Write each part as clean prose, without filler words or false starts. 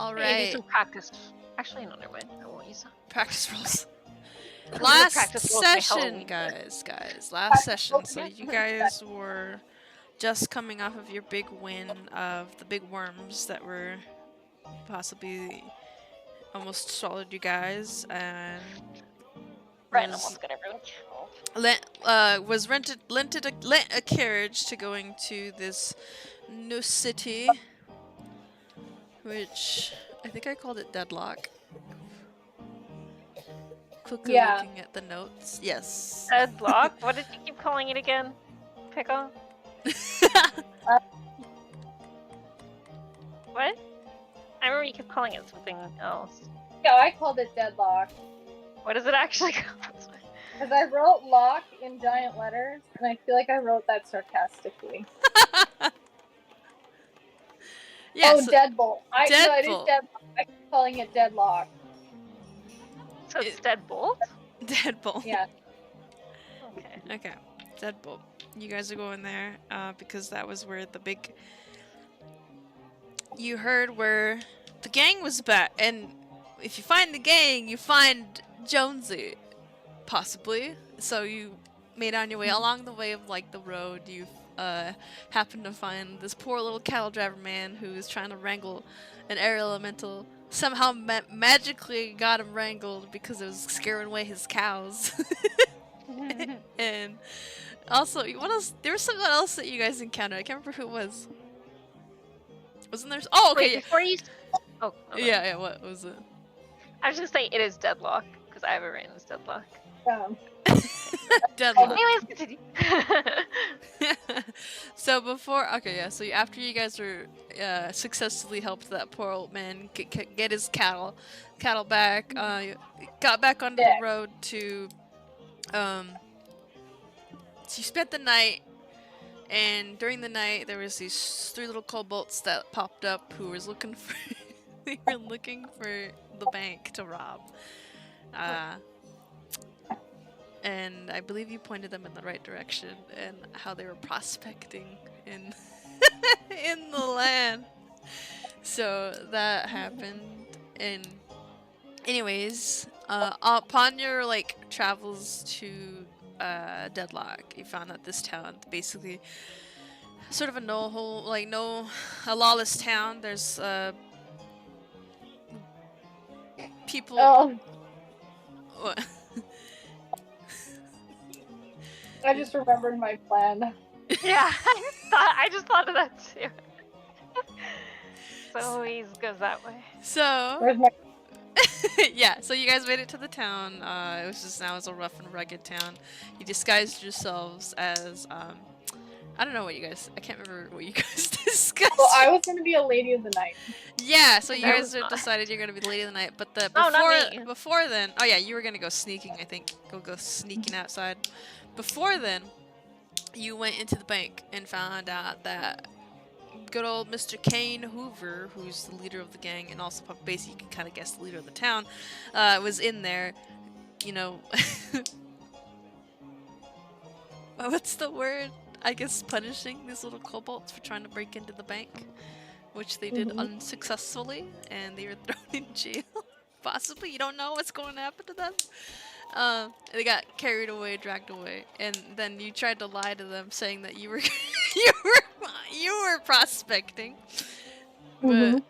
All Hey, do right. some practice. Actually, no, never mind. I won't use them. Practice rolls. I'm gonna Last practice roll with my session, Halloween guys. Last session. So Yeah. you guys were just coming off of your big win of the big worms that were possibly almost swallowed you guys, and Ren was almost got everyone killed. lent a carriage to going to this new city, which I think I called it Deadlock. Quickly looking at the notes. Yes. Deadlock? What did you keep calling it again? Pickle? What? I remember you kept calling it something else. Yeah, I called it Deadlock. What is it actually called? Because I wrote lock in giant letters, and I feel like I wrote that sarcastically. Yeah, oh, so Deadbolt. No, it is Deadbolt. Deadlock. I keep calling it Deadlock. So it's Deadbolt? Deadbolt. Yeah. Okay. Okay, Deadbolt. You guys are going there because that was where the big... You heard where the gang was back, and if you find the gang, you find Jonesy, possibly. So you made on your way. Along the way of like the road, you happened to find this poor little cattle driver man who was trying to wrangle an air elemental. Somehow magically got him wrangled because it was scaring away his cows. And also, what else? There was something else that you guys encountered. I can't remember who it was. Wasn't there? Oh, okay. Wait, before you... Oh, okay. Yeah, what was it? I was gonna say it is Deadlock, because I have it written as Deadlock. Deadlock. Anyways, continue. So so after you guys were successfully helped that poor old man get his cattle back, got back onto the road to, so you spent the night, and during the night there was these 3 little kobolds that popped up who was looking for, they were looking for the bank to rob. And I believe you pointed them in the right direction and how they were prospecting in in the land. So that happened. And anyways, upon your like travels to Deadlock, you found that this town basically sort of a a lawless town. There's people. Oh. What? I just remembered my plan. Yeah, I just thought of that too. So always goes that way. So Where's my... yeah, so you guys made it to the town. It was a rough and rugged town. You disguised yourselves as I don't know what I can't remember what you guys discussed. Well, I was gonna be a lady of the night. Yeah, so you That guys was fun. decided you're gonna be the lady of the night, but Oh, not me. before then, oh yeah, you were gonna go sneaking, I think. Go sneaking outside. Before then, you went into the bank and found out that good old Mr. Kane Hoover, who's the leader of the gang and also basically you can kind of guess the leader of the town, was in there, you know. What's the word? I guess punishing these little kobolds for trying to break into the bank, which they did unsuccessfully, and they were thrown in jail. Possibly, you don't know what's going to happen to them. They got carried away, dragged away, and then you tried to lie to them, saying that you were you were prospecting, but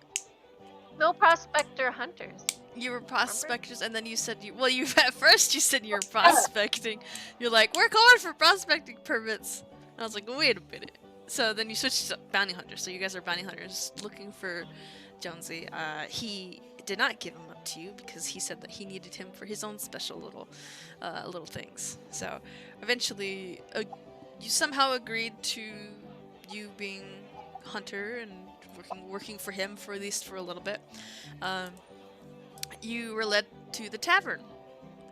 No prospector hunters. you were prospectors, and then you said at first you said you were prospecting. You're like, we're going for prospecting permits. And I was like, wait a minute. So then you switched to bounty hunters. So you guys are bounty hunters looking for Jonesy. He did not give him up to you because he said that he needed him for his own special little things. So eventually, you somehow agreed to you being hunter and working for him for at least for a little bit. You were led to the tavern.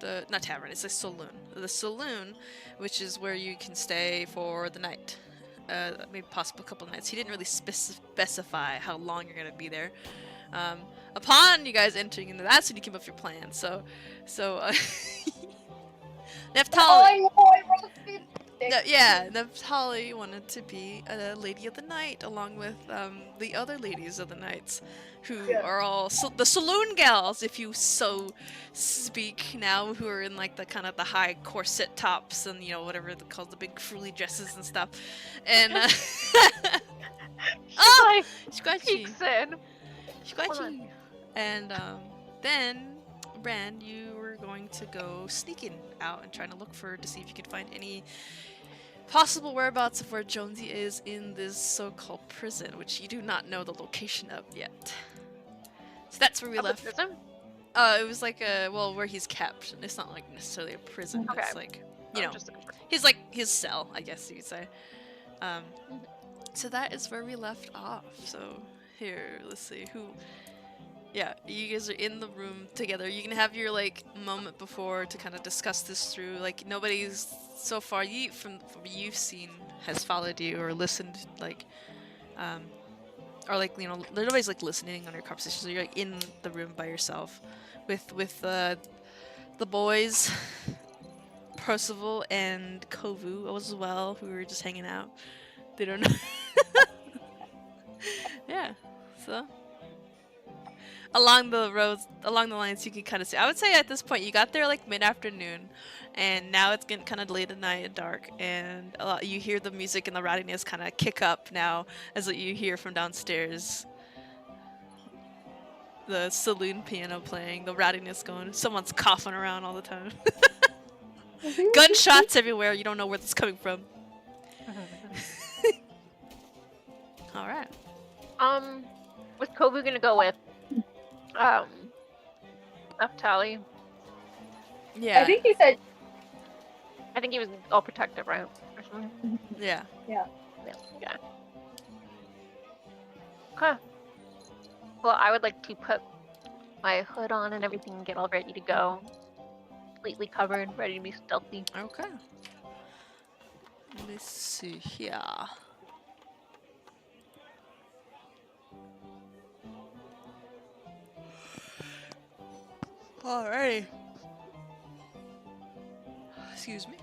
Not tavern, it's a saloon. The saloon, which is where you can stay for the night. Maybe possible a couple of nights. He didn't really specify how long you're gonna be there. Upon you guys entering into that's when you came up with your plan. So Neftali. Oh, I know, I wrote it. Yeah, Naphtali wanted to be a lady of the night along with the other ladies of the nights, who Yeah. are all the saloon gals, if you so speak now, who are in like the kind of the high corset tops and whatever they call the big frilly dresses and stuff, and She's like Squatchy, peeks in. Squatchy, and then Brand, you were going to go sneaking out and trying to look to see if you could find any possible whereabouts of where Jonesy is in this so-called prison, which you do not know the location of yet. So that's where we Of the left. prison? It was like where he's kept. It's not like necessarily a prison. Okay. It's like, Just he's like his cell, I guess you could say. So that is where we left off. So here, let's see who. Yeah, you guys are in the room together. You can have your like moment before to kind of discuss this through. Like nobody's so far from what you've seen has followed you or listened like, or like nobody's like listening on your conversations. So you're like in the room by yourself, with the boys, Percival and Kovu as well, who were just hanging out. They don't know. Yeah, so. Along the lines, you can kind of see. I would say at this point, you got there like mid-afternoon, and now it's getting kind of late at night and dark, and you hear the music and the rowdiness kind of kick up now, as what you hear from downstairs. The saloon piano playing, the rowdiness going. Someone's coughing around all the time. Gunshots everywhere. You don't know where this is coming from. All right. Was Kobu gonna go with Naphtali? Yeah. I think he said. I think he was all protective, right? Or something. Yeah. Yeah. Yeah. Okay. Well, I would like to put my hood on and everything and get all ready to go. Completely covered, ready to be stealthy. Okay. Let's see here. Alrighty. Excuse me.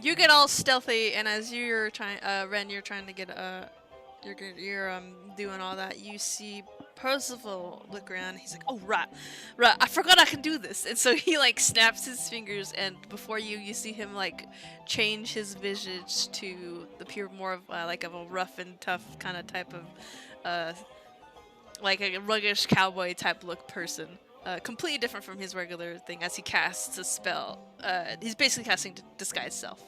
You get all stealthy, and as you're trying, Ren, you're trying to get, you're doing all that. You see Percival look around. He's like, "Oh right, I forgot I can do this." And so he like snaps his fingers, and before you see him like change his visage to appear more of like of a rough and tough kind of type of like a ruggish cowboy type look person. Completely different from his regular thing as he casts a spell. He's basically casting Disguise Self.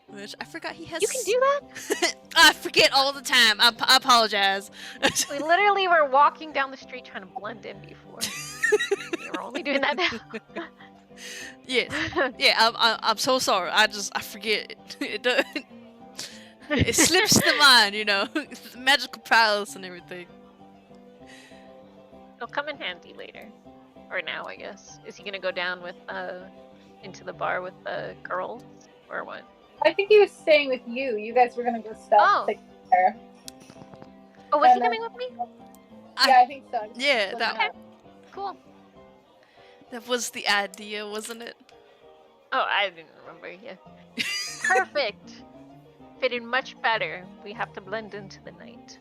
Which I forgot he has. You can do that? I forget all the time. I apologize. We literally were walking down the street trying to blend in before. We're only doing that now. Yes. Yeah, I'm so sorry. I forget. It slips the mind, magical prowess and everything. It'll come in handy later. Or now, I guess. Is he gonna go down with, into the bar with the girls? Or what? I think he was staying with you. You guys were gonna go stealth there. Oh, was he And coming with me? Yeah, I think so. Yeah, Okay. Cool. That was the idea, wasn't it? Oh, I didn't remember. Yeah. Perfect. Fitted much better. We have to blend into the night.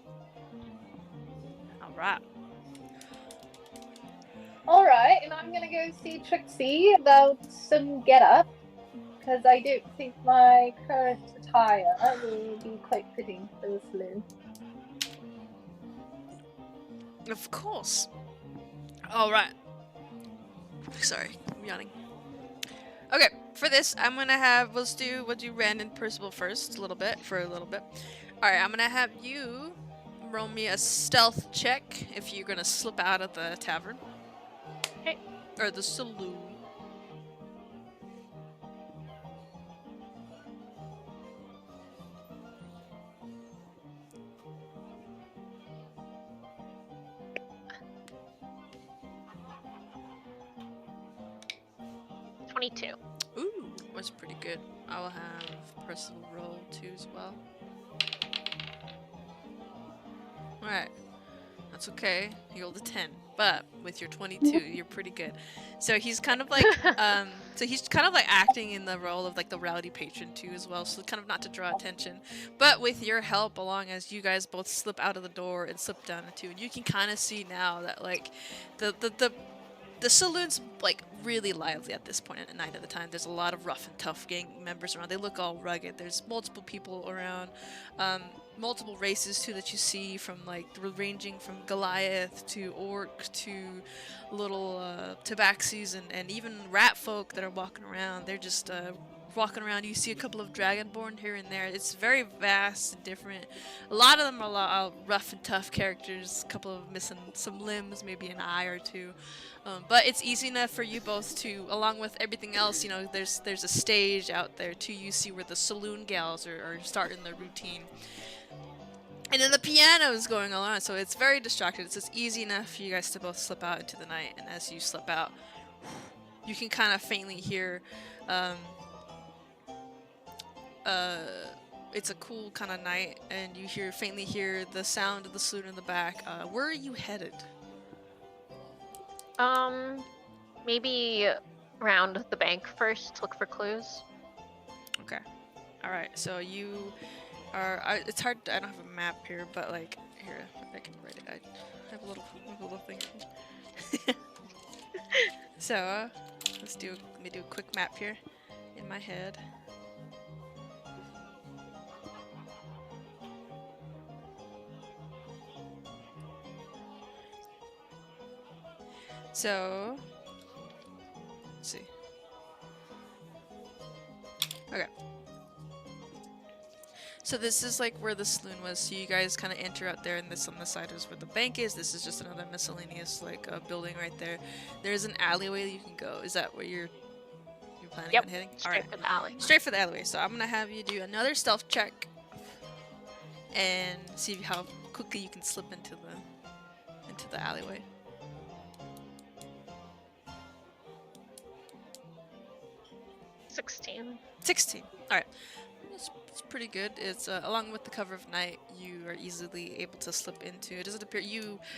Alright. Alright, and I'm gonna go see Trixie about some get up. Because I don't think my current attire will be quite fitting for the saloon. Of course. Alright. Sorry, I'm yawning. Okay, for this, I'm gonna have, we'll do Rand and Percival first, for a little bit. Alright, I'm gonna have you roll me a stealth check if you're gonna slip out of the tavern. Okay. Or the saloon. Ooh, that's pretty good. I will have Percival roll 2 as well. Alright. That's okay. He rolled a 10. But with your 22. You're pretty good. So he's kind of like acting in the role of like the rowdy patron too as well. So kind of not to draw attention, but with your help, along as you guys both slip out of the door and slip down into, and you can kind of see now that like the saloon's like really lively at this point at night of the time. There's a lot of rough and tough gang members around. They look all rugged. There's multiple people around, multiple races too that you see, from like ranging from Goliath to Orc to little Tabaxis and even rat folk that are walking around. They're just walking around. You see a couple of Dragonborn here and there. It's very vast and different. A lot of them are rough and tough characters. A couple of missing some limbs, maybe an eye or two. But it's easy enough for you both to, along with everything else, you know, there's a stage out there too. You see where the saloon gals are starting their routine. And then the piano is going on, so it's very distracted. It's just easy enough for you guys to both slip out into the night. And as you slip out, you can kind of faintly hear, it's a cool kind of night, and you faintly hear the sound of the saloon in the back. Where are you headed? Maybe around the bank first, look for clues. Okay. Alright, so you are... it's hard... I don't have a map here, but like... Here, I can write it. I have a little thing. So, let me do a quick map here in my head. So, let's see. Okay. So this is like where the saloon was. So you guys kind of enter out there, and this on the side is where the bank is. This is just another miscellaneous like building right there. There's an alleyway that you can go. Is that where you're planning on heading? Straight for the alley. Straight for the alleyway. So I'm gonna have you do another stealth check and see how quickly you can slip into the alleyway. 16. All right. It's pretty good. It's along with the cover of night, you are easily able to slip into. It doesn't appear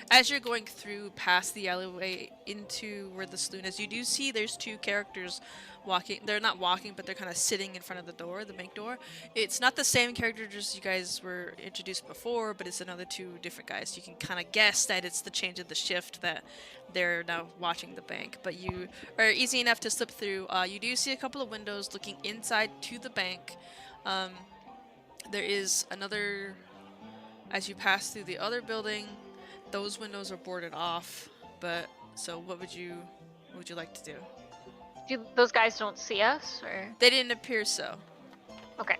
as you're going through past the alleyway into where the saloon is. You do see there's two characters walking. They're not walking, but they're kind of sitting in front of the door, the bank door. It's not the same characters you guys were introduced before, but it's another two different guys. You can kind of guess that it's the change of the shift that they're now watching the bank. But you are easy enough to slip through. You do see a couple of windows looking inside to the bank. There is another, as you pass through the other building, those windows are boarded off, but, so what would you like to do? Those guys don't see us, or? They didn't appear so. Okay.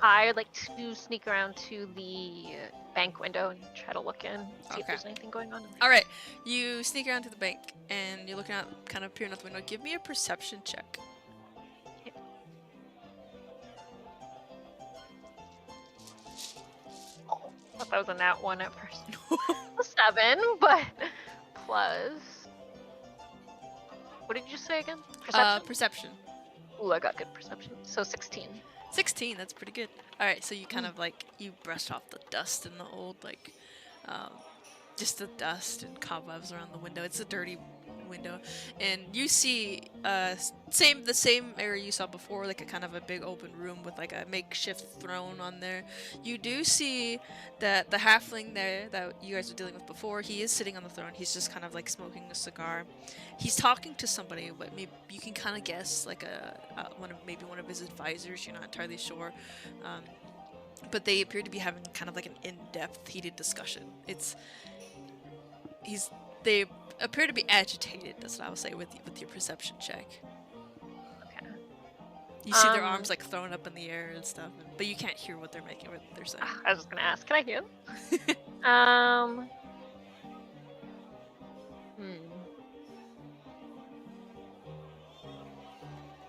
I would like to sneak around to the bank window and try to look in, see if there's anything going on in there. Alright, you sneak around to the bank, and you're looking out, kind of peering out the window. Give me a perception check. I thought that was a nat 1 at first. 7, but plus... What did you say again? Perception? Perception. Ooh, I got good perception. So 16. 16, that's pretty good. Alright, so you kind of like, you brush off the dust and the old, like, just the dust and cobwebs around the window. It's a dirty window, and you see the same area you saw before, like a kind of a big open room with like a makeshift throne on there. You do see that the halfling there that you guys were dealing with before, he is sitting on the throne. He's just kind of like smoking a cigar. He's talking to somebody, but maybe you can kind of guess like maybe one of his advisors. You're not entirely sure, but they appear to be having kind of like an in-depth, heated discussion. They appear to be agitated. That's what I would say with your perception check. Okay. You see their arms like thrown up in the air and stuff, but you can't hear what they're saying. I was just gonna ask, can I hear?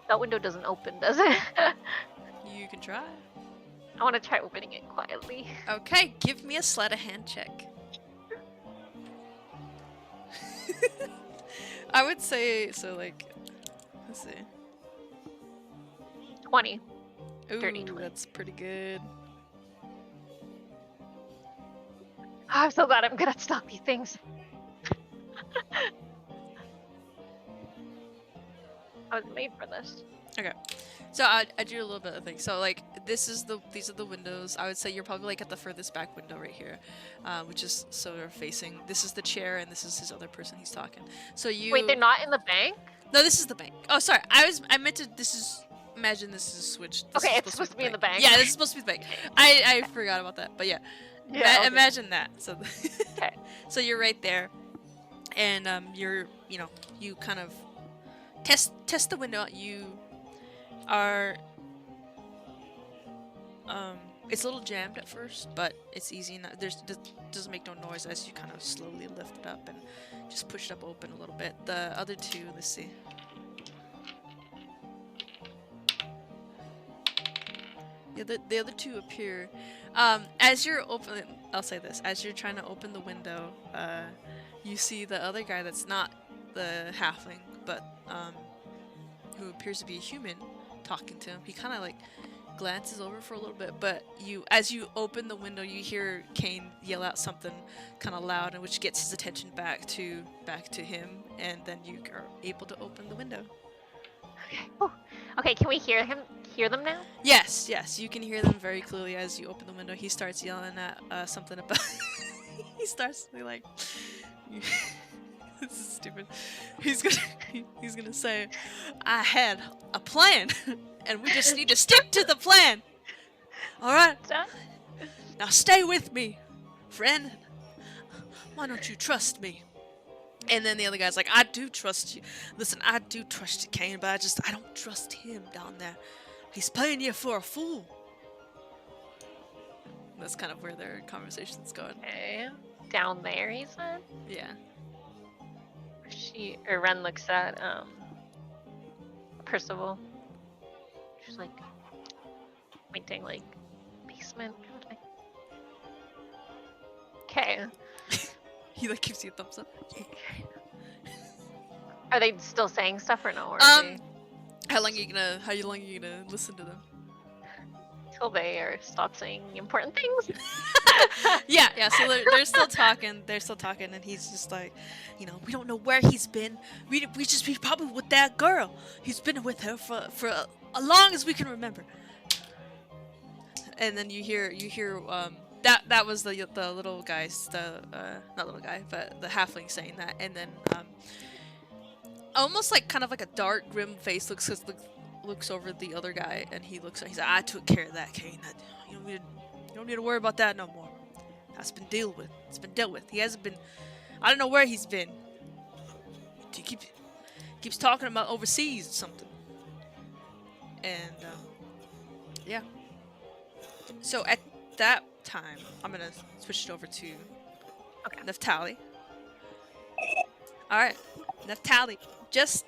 That window doesn't open, does it? You can try. I want to try opening it quietly. Okay, give me a sleight of hand check. I would say, so like, let's see. 20. Ooh, 30, 20. That's pretty good. I'm so glad I'm good at stealthy things. I was made for this. So I do a little bit of things. So like these are the windows. I would say you're probably like at the furthest back window right here, which is sort of facing. This is the chair, and this is his other person he's talking. So you. Wait, they're not in the bank? No, this is the bank. Oh, sorry. I meant to. This is. Imagine this is switched. This Okay, is it's supposed to be in the bank. Yeah, this is supposed to be the bank. I forgot about that, but yeah. Yeah, okay. Imagine that. So. Okay. So you're right there, and you're you kind of test the window. You are it's a little jammed at first, but it's easy. Doesn't make no noise as you kind of slowly lift it up and just push it up open a little bit. The other two, let's see. The other two appear. As you're opening, I'll say this: as you're trying to open the window, you see the other guy that's not the halfling, but who appears to be a human, talking to him. He kind of like glances over for a little bit, but as you open the window, you hear Kane yell out something kind of loud, and which gets his attention back to him, and then you are able to open the window. Okay. Ooh. Okay, can we hear them now? Yes, you can hear them very clearly as you open the window. He starts yelling at something about. He starts to be like, "This is stupid." He's gonna say, "I had a plan, and we just need to stick to the plan. All right. Now stay with me, friend. Why don't you trust me?" And then the other guy's like, "I do trust you. Listen, I do trust you, Kane, but I don't trust him down there. He's playing you for a fool." That's kind of where their conversation's going. Okay. Down there, he said? Yeah. Ren looks at Percival. She's like pointing like basement kind of thing. Okay. He like gives you a thumbs up. Are they still saying stuff or no? Or how long are you gonna listen to them? Till they stop saying important things. Yeah. So they're still talking. And he's just like, we don't know where he's been. He's probably with that girl. He's been with her for as long as we can remember. And then you hear that was the little guys, not little guy, but the halfling saying that, and then almost like kind of like a dark, grim face looks over the other guy, and he's like, "I took care of that, Kane. You don't need to worry about that no more. That's been dealt with. It's been dealt with. He hasn't been. I don't know where he's been. He keeps talking about overseas or something." And yeah. So at that time, I'm gonna switch it over to Neftali. All right, Neftali. Just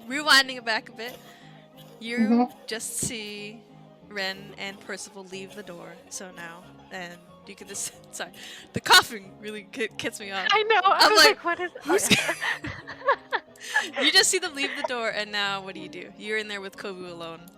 rewinding it back a bit. You just see Ren and Percival leave the door. So now, and you can just the coughing really gets me off. I know. I'm like, what is? You just see them leave the door, and now what do? You're in there with Kovu alone.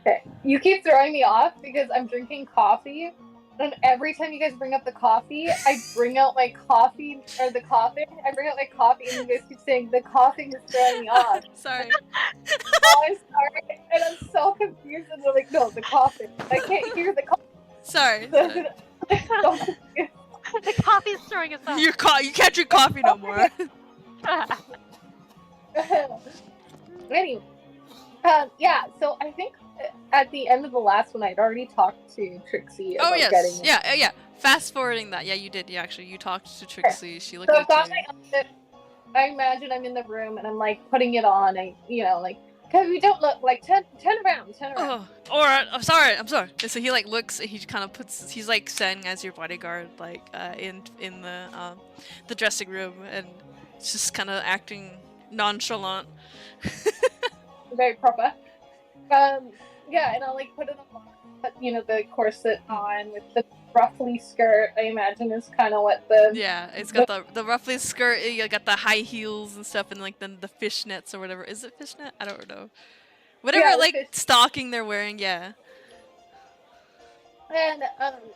Okay, you keep throwing me off because I'm drinking coffee. And every time you guys bring up the coffee, I bring out my coffee, or the coughing. I bring out my coffee, and you guys keep saying, "The coughing is throwing me off." Sorry. Oh, I'm sorry. And I'm so confused, and they're like, "No, the coughing. I can't hear the coughing." Sorry. So confused. The coffee's throwing us off. You can't drink coffee no more. Anyway. Yeah, so I think at the end of the last one, I'd already talked to Trixie about getting it. Yeah. Fast forwarding that. Yeah, you did. Yeah, actually, you talked to Trixie. Okay. She looked so at you. I've got my outfit. I imagine I'm in the room, and I'm, like, putting it on. Because we don't look, like, turn around. Oh, alright, I'm sorry. And so he, like, looks, and he kind of he's, like, standing as your bodyguard, like, in the dressing room, and just kind of acting nonchalant. Very proper. Yeah, and I'll, like, put it on, put, the corset on with the ruffly skirt, I imagine is kind of what the... Yeah, it's got the ruffly skirt, you got the high heels and stuff, and, like, the fishnets or whatever. Is it fishnet? I don't know. Whatever, stocking they're wearing, yeah. And,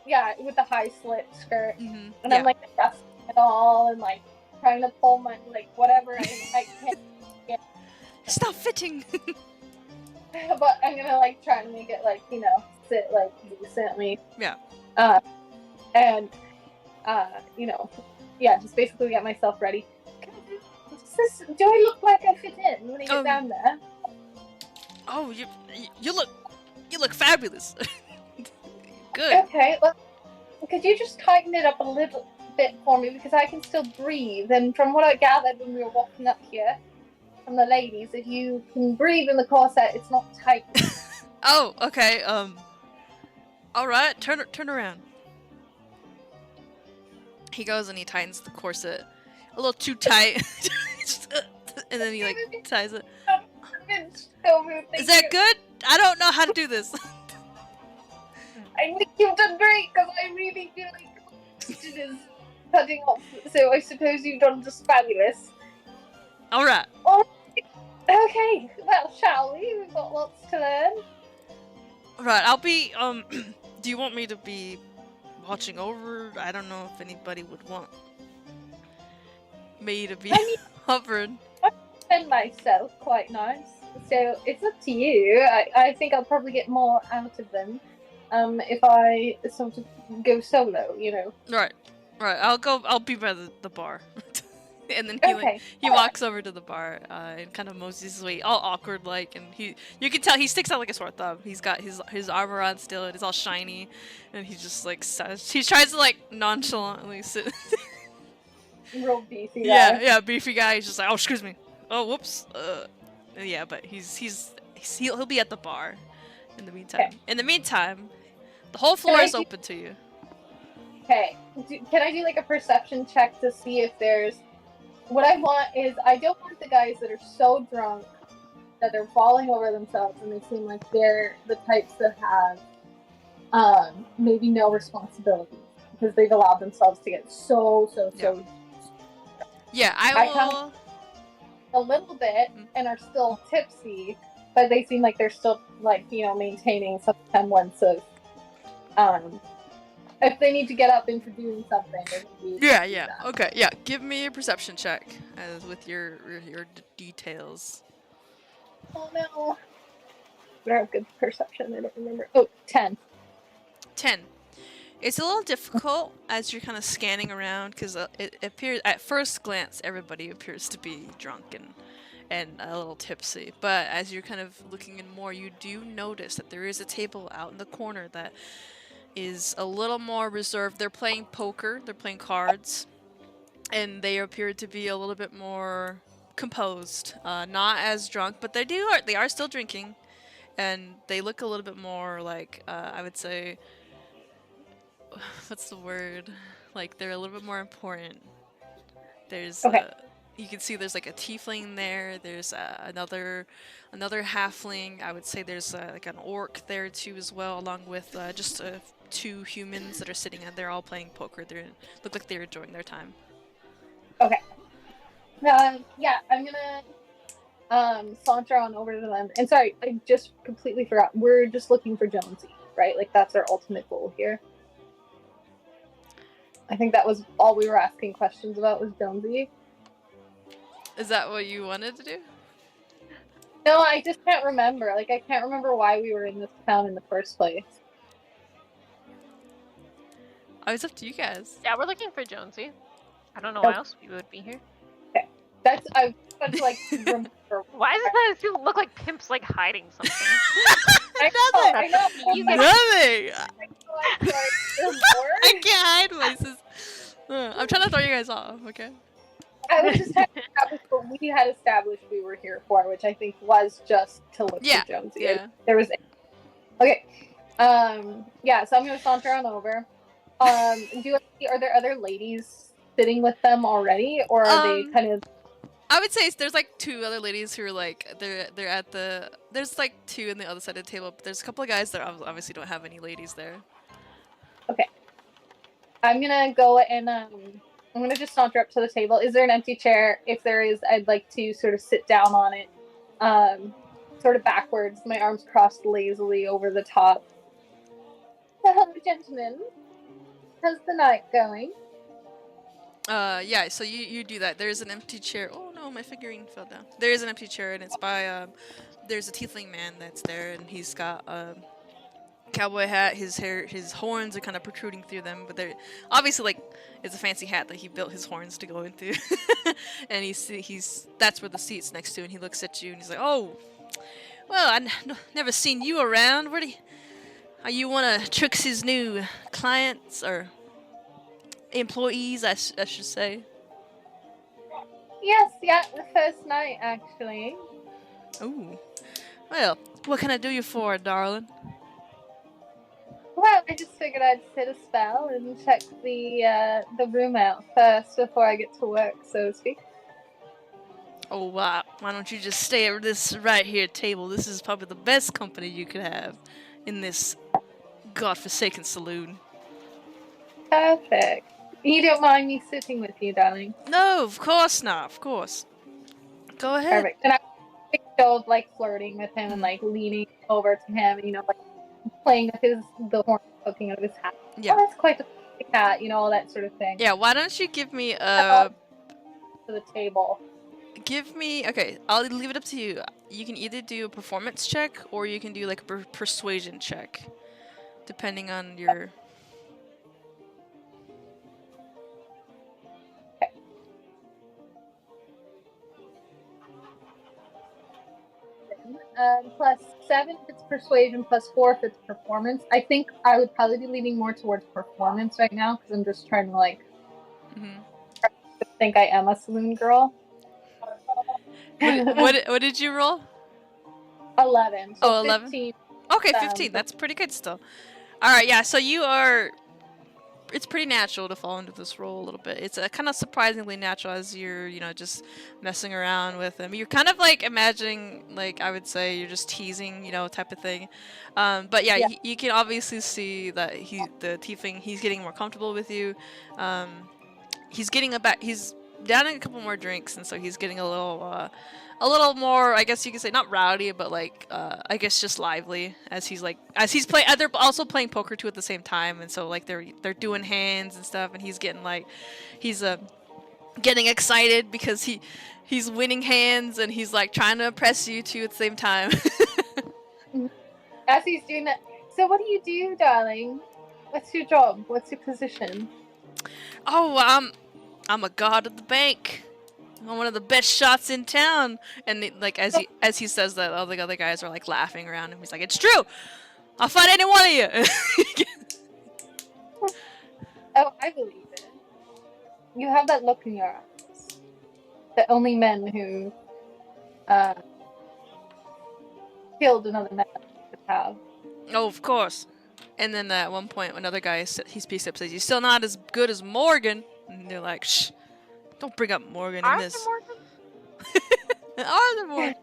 yeah, with the high slit skirt. Mm-hmm. And I'm, like, adjusting it all and, like, trying to pull my, like, whatever I can't get. Stop fitting. But I'm gonna like try and make it like, you know, sit like decently. Yeah. And you know, yeah, just basically get myself ready. Do I look like I fit in when I get down there? Oh, you look fabulous. Good. Okay, well, could you just tighten it up a little bit for me because I can still breathe. And from what I gathered when we were walking up here from the ladies, if you can breathe in the corset, it's not tight. Oh, okay. All right. Turn around. He goes and he tightens the corset a little too tight, and then he like ties it. Is that good? I don't know how to do this. I think you've done great because I really feel like it is cutting off. So I suppose you've done just fabulous. All right. Oh, okay. Well, shall we? We've got lots to learn. Right. I'll be. Do you want me to be watching over? I don't know if anybody would want me to be hovering. And myself quite nice. So it's up to you. I think I'll probably get more out of them if I sort of go solo, you know. Right. I'll be by the bar. And then he walks over to the bar and kind of moseys his way, all awkward like, and you can tell he sticks out like a sore thumb. He's got his armor on still, and it's all shiny, and he just like he tries to like nonchalantly sit. Real beefy guy. Yeah, beefy guy. He's just like, oh, excuse me. Oh, whoops. Yeah, but he'll be at the bar in the meantime. Okay. In the meantime, the whole floor is open to you. Okay. Can I do like a perception check to see if there's... What I want is, I don't want the guys that are so drunk that they're falling over themselves and they seem like they're the types that have maybe no responsibility because they've allowed themselves to get so. Yeah, I will... a little bit and are still tipsy, but they seem like they're still like, you know, maintaining some semblance of if they need to get up into doing something. Yeah. Okay, yeah. Give me a perception check with your details. Oh no. I have good perception. I don't remember. Oh, 10. 10. It's a little difficult as you're kind of scanning around because it appears at first glance everybody appears to be drunk and a little tipsy. But as you're kind of looking in more, you do notice that there is a table out in the corner that is a little more reserved. They're playing poker, they're playing cards, and they appear to be a little bit more composed. Not as drunk, but they are still drinking, and they look a little bit more like I would say, what's the word? Like they're a little bit more important. There's you can see there's like a tiefling there. There's another halfling. I would say there's like an orc there too as well, along with just two humans that are sitting and they're all playing poker. They look like they're enjoying their time. Okay. Yeah, I'm gonna saunter on over to them. And sorry, I just completely forgot. We're just looking for Jonesy, right? Like that's our ultimate goal here. I think that was all we were asking questions about was Jonesy. Is that what you wanted to do? No, I just can't remember. Like, I can't remember why we were in this town in the first place. Oh, it's up to you guys. Yeah, we're looking for Jonesy. I don't know why else we would be here. Okay. I want to, like, remember. Why does that look like Pimp's, like, hiding something? I know. Nothing! I can't hide voices. I'm trying to throw you guys off, okay? I was just trying to establish what we had established we were here for, which I think was just to look for Jonesy. Yeah. There was... Okay. Yeah, so I'm going to saunter on over. Are there other ladies sitting with them already, or are they kind of... I would say there's like two other ladies who are like they're at the there's like two on the other side of the table, but there's a couple of guys that obviously don't have any ladies there. Okay. I'm gonna go and I'm gonna just saunter up to the table. Is there an empty chair? If there is, I'd like to sort of sit down on it, sort of backwards, my arms crossed lazily over the top. Hello, gentlemen. How's the night going? Yeah, so you do that. There's an empty chair. Oh no, Oh, my figurine fell down. There is an empty chair, and it's by, there's a tiefling man that's there, and he's got a cowboy hat. His hair, his horns are kind of protruding through them, but they're obviously, like, it's a fancy hat that he built his horns to go into. And that's where the seat's next to, and he looks at you, and he's like, oh, well, never seen you around. Are you one of Trixie's new clients, or employees, I should say? Yes, yeah, the first night, actually. Ooh. Well, what can I do you for, darling? Well, I just figured I'd sit a spell and check the room out first before I get to work, so to speak. Oh, wow. Why don't you just stay at this right here table? This is probably the best company you could have in this godforsaken saloon. Perfect. You don't mind me sitting with you, darling? No, of course not. Of course. Go ahead. Perfect. And I was like flirting with him and like leaning over to him, and, like playing with the horn poking out of his hat. Yeah. Oh, that's quite the cat, all that sort of thing. Yeah, why don't you give me To the table. Okay, I'll leave it up to you. You can either do a performance check or you can do like a persuasion check, depending on your... +7 if it's persuasion, +4 if it's performance. I think I would probably be leaning more towards performance right now because I'm just trying to think I am a saloon girl. What did you roll? 11. So Oh, 11? 15. Okay, 15. That's pretty good still. Alright, yeah, so you are... It's pretty natural to fall into this role a little bit. It's kind of surprisingly natural as you're, just messing around with him. You're kind of like imagining, like, I would say you're just teasing, type of thing. But yeah, you can obviously see that the tiefling, he's getting more comfortable with you. He's downing a couple more drinks, and so he's getting a little more, I guess you could say, not rowdy, but like, I guess just lively as he's they're also playing poker too at the same time, and so like they're doing hands and stuff, and he's getting getting excited because he's winning hands, and he's like trying to impress you too at the same time. As he's doing that, so what do you do, darling? What's your job? What's your position? Oh, I'm a guard at the bank. I'm one of the best shots in town. And as he says that, all the other guys are like laughing around him. He's like, "It's true. I'll fight any one of you." Oh, I believe it. You have that look in your eyes that only men who killed another man could have. Oh, of course. And then at one point, another guy he speaks up, says, "You're still not as good as Morgan." And they're like, "Shh, don't bring up Morgan in this." Arthur Morgan.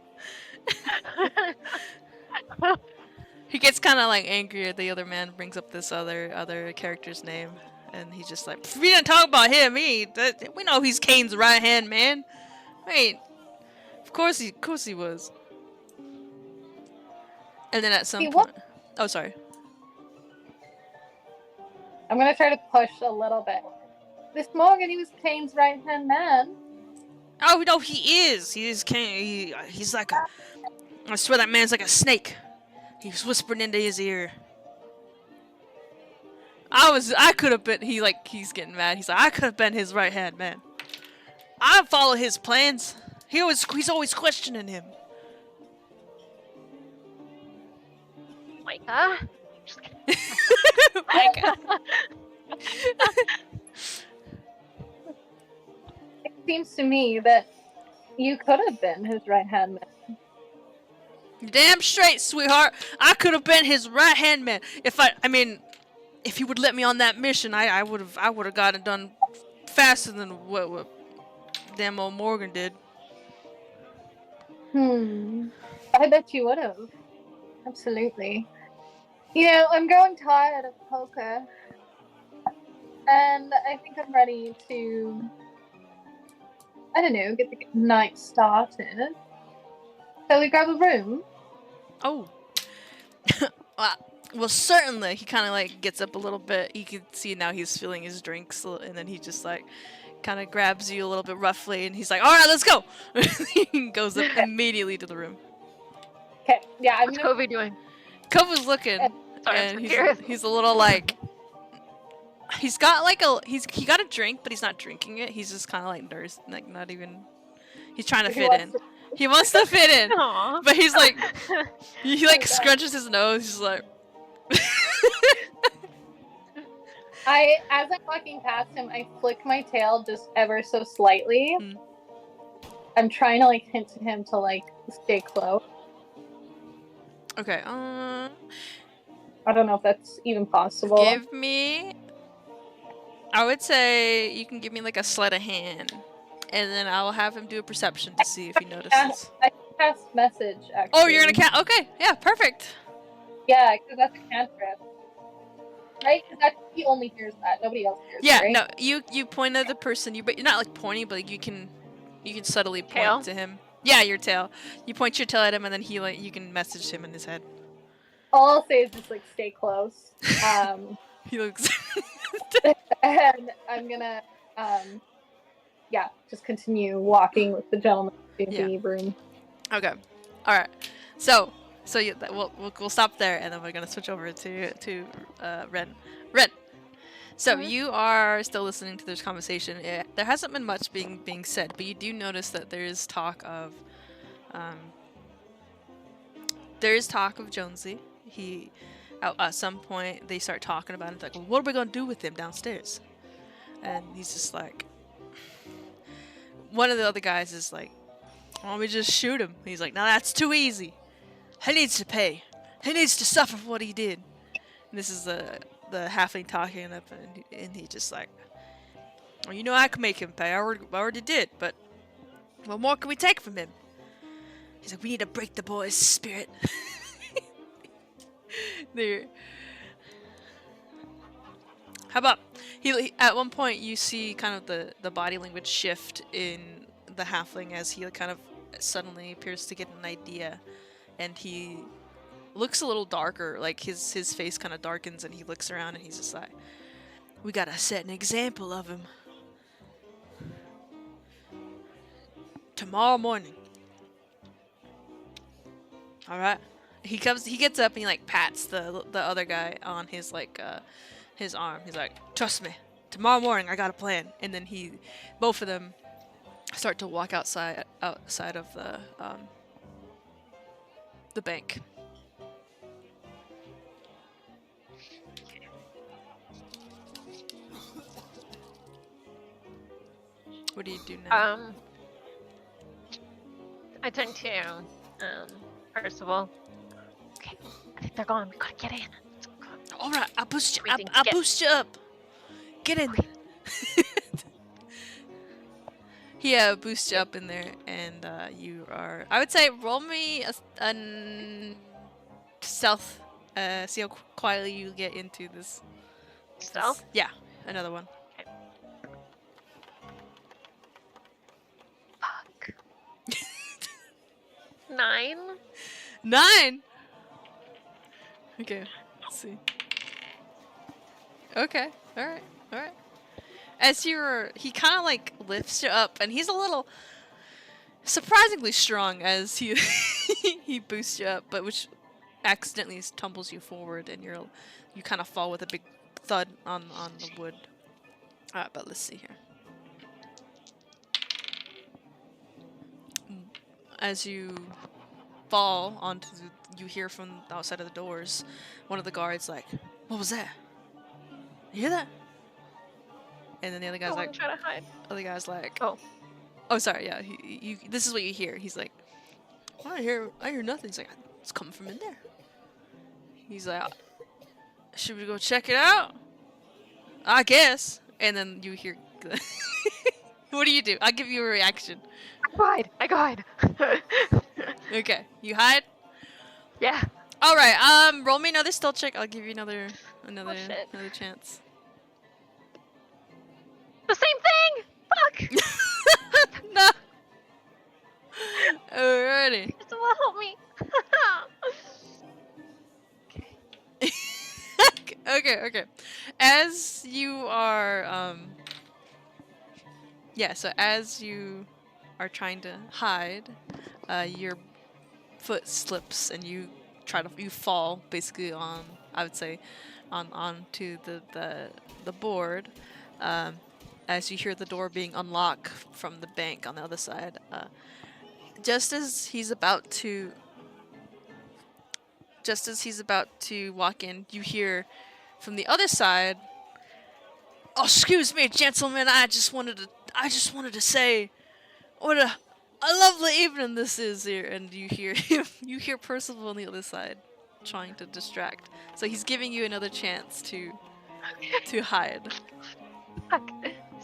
He gets kind of like angry at the other man, brings up this other character's name, and he's just like, "We didn't talk about him. We know he's Kane's right hand man. Wait, of course he was." And then at some point, oh sorry. I'm gonna try to push a little bit. This Morgan, he was Kane's right-hand man. Oh no, he is. He is Kane. He's like I swear that man's like a snake. He was whispering into his ear. I could have been. He's getting mad. He's like, I could have been his right-hand man. I follow his plans. He's always questioning him. Micah? Just kidding. Micah. It seems to me that you could have been his right-hand man. Damn straight, sweetheart. I could have been his right-hand man. If he would let me on that mission, I would have gotten it done faster than what damn old Morgan did. I bet you would have. Absolutely. I'm growing tired of poker. And I think I'm ready to, I don't know, get the night started. Shall we grab a room? Oh. Well, certainly. He kind of like gets up a little bit. You can see now he's feeling his drinks, and then he just like kind of grabs you a little bit roughly, and he's like, "All right, let's go." He goes up immediately to the room. Okay, yeah, I'm What's gonna. Kobe doing? Kova's looking, Sorry, I'm and so curious. he's a little like he got a drink, but he's not drinking it. He's just kind of like nurse, like not even. He's trying to He fit wants in. to- He wants to fit in, Aw. but he's like he like God. scrunches his nose. He's like. As I'm walking past him, I flick my tail just ever so slightly. Mm. I'm trying to like hint to him to like stay close. Okay. I don't know if that's even possible. Give me. I would say you can give me like a sleight of hand, and then I will have him do a perception to see if he notices. I cast message actually. Oh, you're gonna count? Okay, yeah, perfect. Yeah, because that's a cantrip. Right? 'Cause he only hears that. Nobody else hears. Yeah, right? no, you point at the person. But you're not like pointing, but like, you can subtly point Tail? to him. Yeah, your tail. You point your tail at him, and then you can message him in his head. All I'll say is just like stay close. He looks. And I'm gonna just continue walking with the gentleman to the room. Okay. All right. So we'll stop there, and then we're gonna switch over to Ren. Ren. So you are still listening to this conversation. There hasn't been much being said, but you do notice that there is talk of Jonesy. He at some point they start talking about it. It's like, well, what are we gonna do with him downstairs? And he's just like, one of the other guys is like, why don't we just shoot him? He's like, no, that's too easy. He needs to pay. He needs to suffer for what he did. And this is the halfling talking up, and he just like, well, you know, I can make him pay. I already did, but what more can we take from him? He's like, we need to break the boy's spirit. There. How about he at one point you see kind of the body language shift in the halfling as he kind of suddenly appears to get an idea, and he looks a little darker, like his face kind of darkens, and he looks around and he's just like, we gotta set an example of him. Tomorrow morning. Alright. He gets up and he like pats the other guy on his like his arm. He's like, trust me, tomorrow morning I got a plan. And then both of them start to walk outside of the bank. What do you do now? I turn to Percival. Okay, I think they're gone. We gotta get in. All right, I'll boost you. Everything I'll get- boost you up. Get in. He boosts you up in there, and you are. I would say roll me a stealth. See how quietly you get into this. Stealth? Yeah, another one. Fuck. 9? 9. Okay, let's see. Okay, all right. As he kind of like lifts you up, and he's a little surprisingly strong as he he boosts you up, but which accidentally tumbles you forward, and you kind of fall with a big thud on the wood. All right, but let's see here. As you fall onto, you hear from the outside of the doors, one of the guards like, "What was that? You hear that?" And then the other guy's I'm like, trying to hide. "Oh, sorry, yeah. This is what you hear." He's like, I hear nothing." He's like, "It's coming from in there." He's like, "Should we go check it out?" I guess. And then you hear, what do you do? I'll give you a reaction. I go hide. Okay, you hide. Yeah. All right. Roll me another stealth check. I'll give you another shit. chance. The same thing! Fuck! No. Alrighty. Someone help me. Okay. Okay. As you are, yeah, so as you are trying to hide, your foot slips and you fall basically on, I would say, onto the board, as you hear the door being unlocked from the bank on the other side. Just as he's about to walk in, you hear from the other side, "Oh, excuse me, gentlemen. I just wanted to say what a lovely evening this is here." And you hear him. You hear Percival on the other side, trying to distract. So he's giving you another chance to hide. Fuck.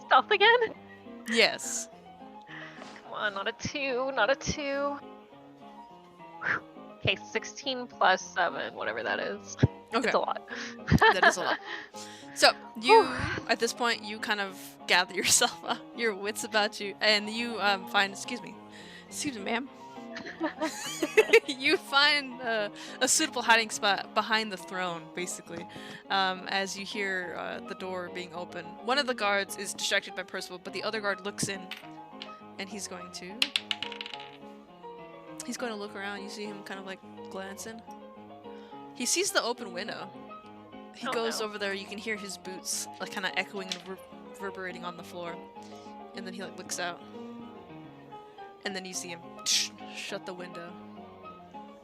Stealth again? Yes. Come on, not a 2, not a 2. Okay, 16 plus 7, whatever that is. Okay. It's a lot. That is a lot. So you, at this point, you kind of gather yourself up, your wits about you, and you find. Excuse me, ma'am. You find a suitable hiding spot behind the throne, basically. As you hear the door being open, one of the guards is distracted by Percival, but the other guard looks in, and he's going to look around. You see him kind of like glancing. He sees the open window. He goes over there. You can hear his boots like kind of echoing and reverberating on the floor, and then he like looks out, and then you see him shut the window,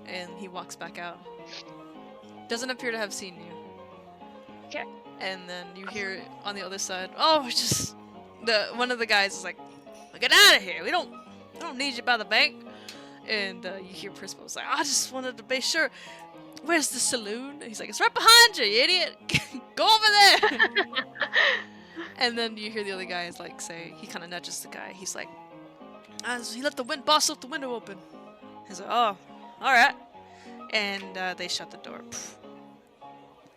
and he walks back out. Doesn't appear to have seen you. Okay. And then you hear on the other side, "Oh, it's just one of the guys is like, get out of here. We don't need you by the bank." And you hear Percival's like, "I just wanted to be sure. Where's the saloon?" And he's like, "It's right behind you, you idiot. Go over there." And then you hear the other guy is like say, he kind of nudges the guy. He's like, he left the boss left the window open. He's like, "Oh, all right." And they shut the door.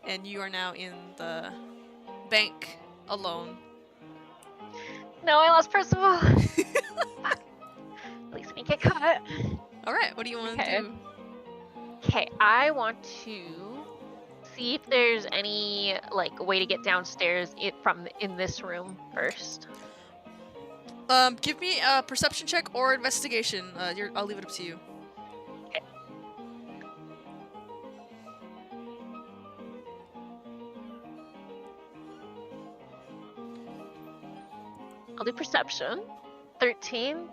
And you are now in the bank alone. No, I lost Percival. Fuck. At least I didn't get caught. All right, what do you want to do? Okay, I want to see if there's any like way to get downstairs in this room first. Give me a perception check or investigation. I'll leave it up to you. Okay. I'll do perception. 13.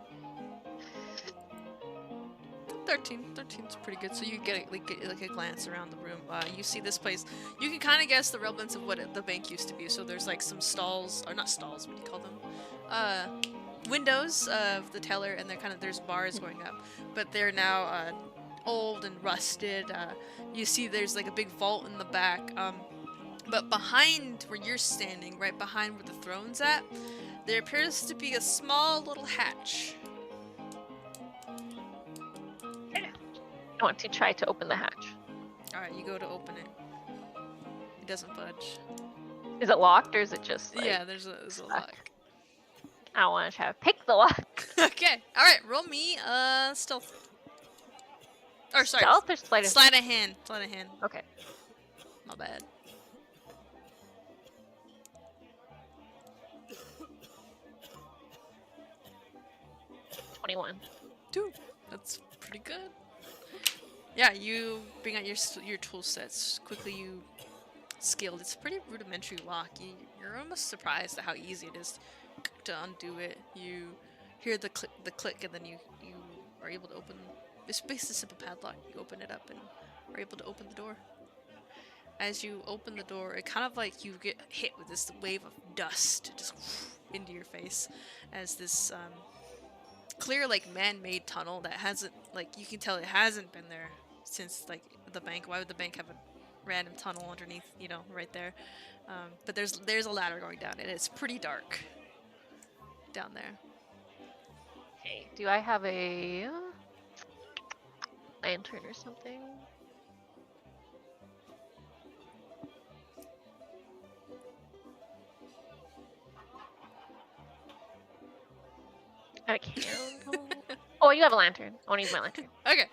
13's pretty good. So you get a glance around the room. You see this place. You can kind of guess the relevance of what the bank used to be. So there's like some stalls, or not stalls. What do you call them? Windows of the teller, and there's bars going up, but they're now old and rusted. You see there's like a big vault in the back. But behind where you're standing, right behind where the throne's at, there appears to be a small little hatch. I want to try to open the hatch. Alright, you go to open it. It doesn't budge. Is it locked or is it just like... Yeah, there's a lock. I want to try to pick the lock. Okay, alright, roll me stealth. Or sorry. Stealth or sleight of Sleight of hand. Sleight of hand. Okay. Not bad. 21. 2. That's pretty good. Yeah, you bring out your tool sets. Quickly you skilled. It's a pretty rudimentary lock. You're almost surprised at how easy it is to undo it. You hear the click, and then you are able to open. It's basically a simple padlock. You open it up and are able to open the door. As you open the door, it kind of like you get hit with this wave of dust just into your face, as this clear like man-made tunnel that hasn't, like, you can tell it hasn't been there since like the bank. Why would the bank have a random tunnel underneath, you know, right there? But there's a ladder going down, and it's pretty dark down there. Okay. Do I have a lantern or something? I can't. Oh, you have a lantern. I want to use my lantern. Okay,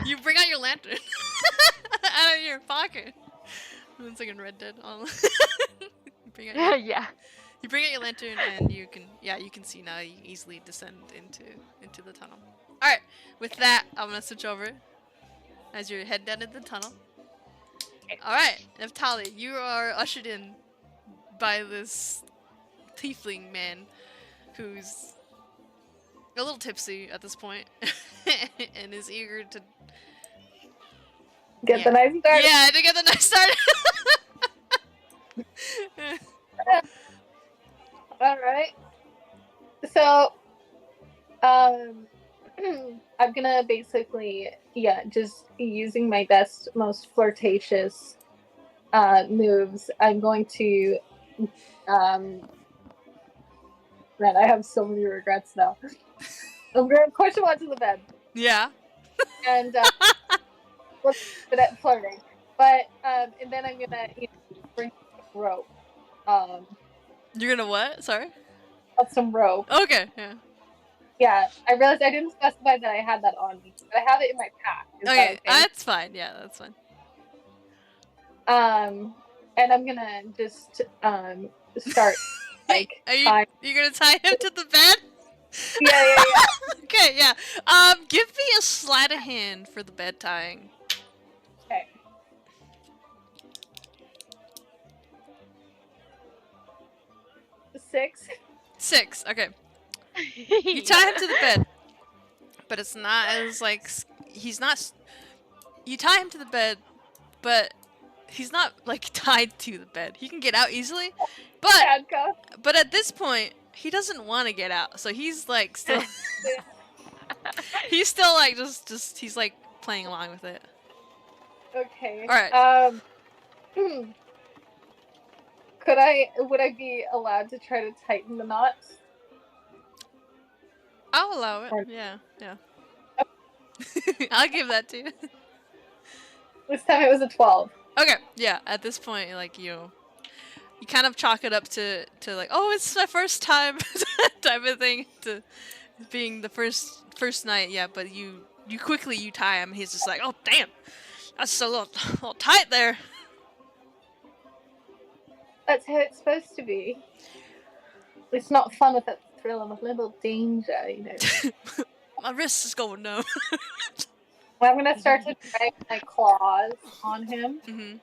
you bring out your lantern out of your pocket. It's like in Red Dead. You bring out your, Yeah. you bring out your lantern and you can see now. You can easily descend into the tunnel. All right. With that, I'm gonna switch over as you head down into the tunnel. All right, Naftali, you are ushered in by this tiefling man who's a little tipsy at this point and is eager to Get the nice start. Yeah, to get the nice start. All right. So, I'm gonna basically, just using my best, most flirtatious moves. I'm going to, man, I have so many regrets now. I'm gonna push him onto the bed, Yeah. and let's put it flirting. But and then I'm gonna bring some rope. You're gonna what? Sorry. Some rope. Okay. Yeah. Yeah, I realized I didn't specify that I had that on me, but I have it in my pack. Is that Okay. okay? That's fine. Yeah, that's fine. And I'm gonna just start like Are you gonna tie him to the bed? yeah. Okay. Yeah. Give me a sleight of hand for the bed tying. Okay. Six. Okay. You tie him to the bed, but it's not as like he's not. You tie him to the bed, but he's not like tied to the bed. He can get out easily, but at this point he doesn't want to get out. So he's like still. He's still like just he's like playing along with it. Okay. All right. Would I be allowed to try to tighten the knots? I'll allow it. Yeah. I'll give that to you. This time it was a 12. Okay. Yeah. At this point, like you kind of chalk it up to like, oh, it's my first time type of thing, to being the first night. Yeah. But you quickly tie him. He's just like, oh damn, that's a little tight there. That's how it's supposed to be. It's not fun without the thrill of a little danger, you know. My wrist is going numb. Well, I'm gonna start to drag my claws on him. Mm-hmm.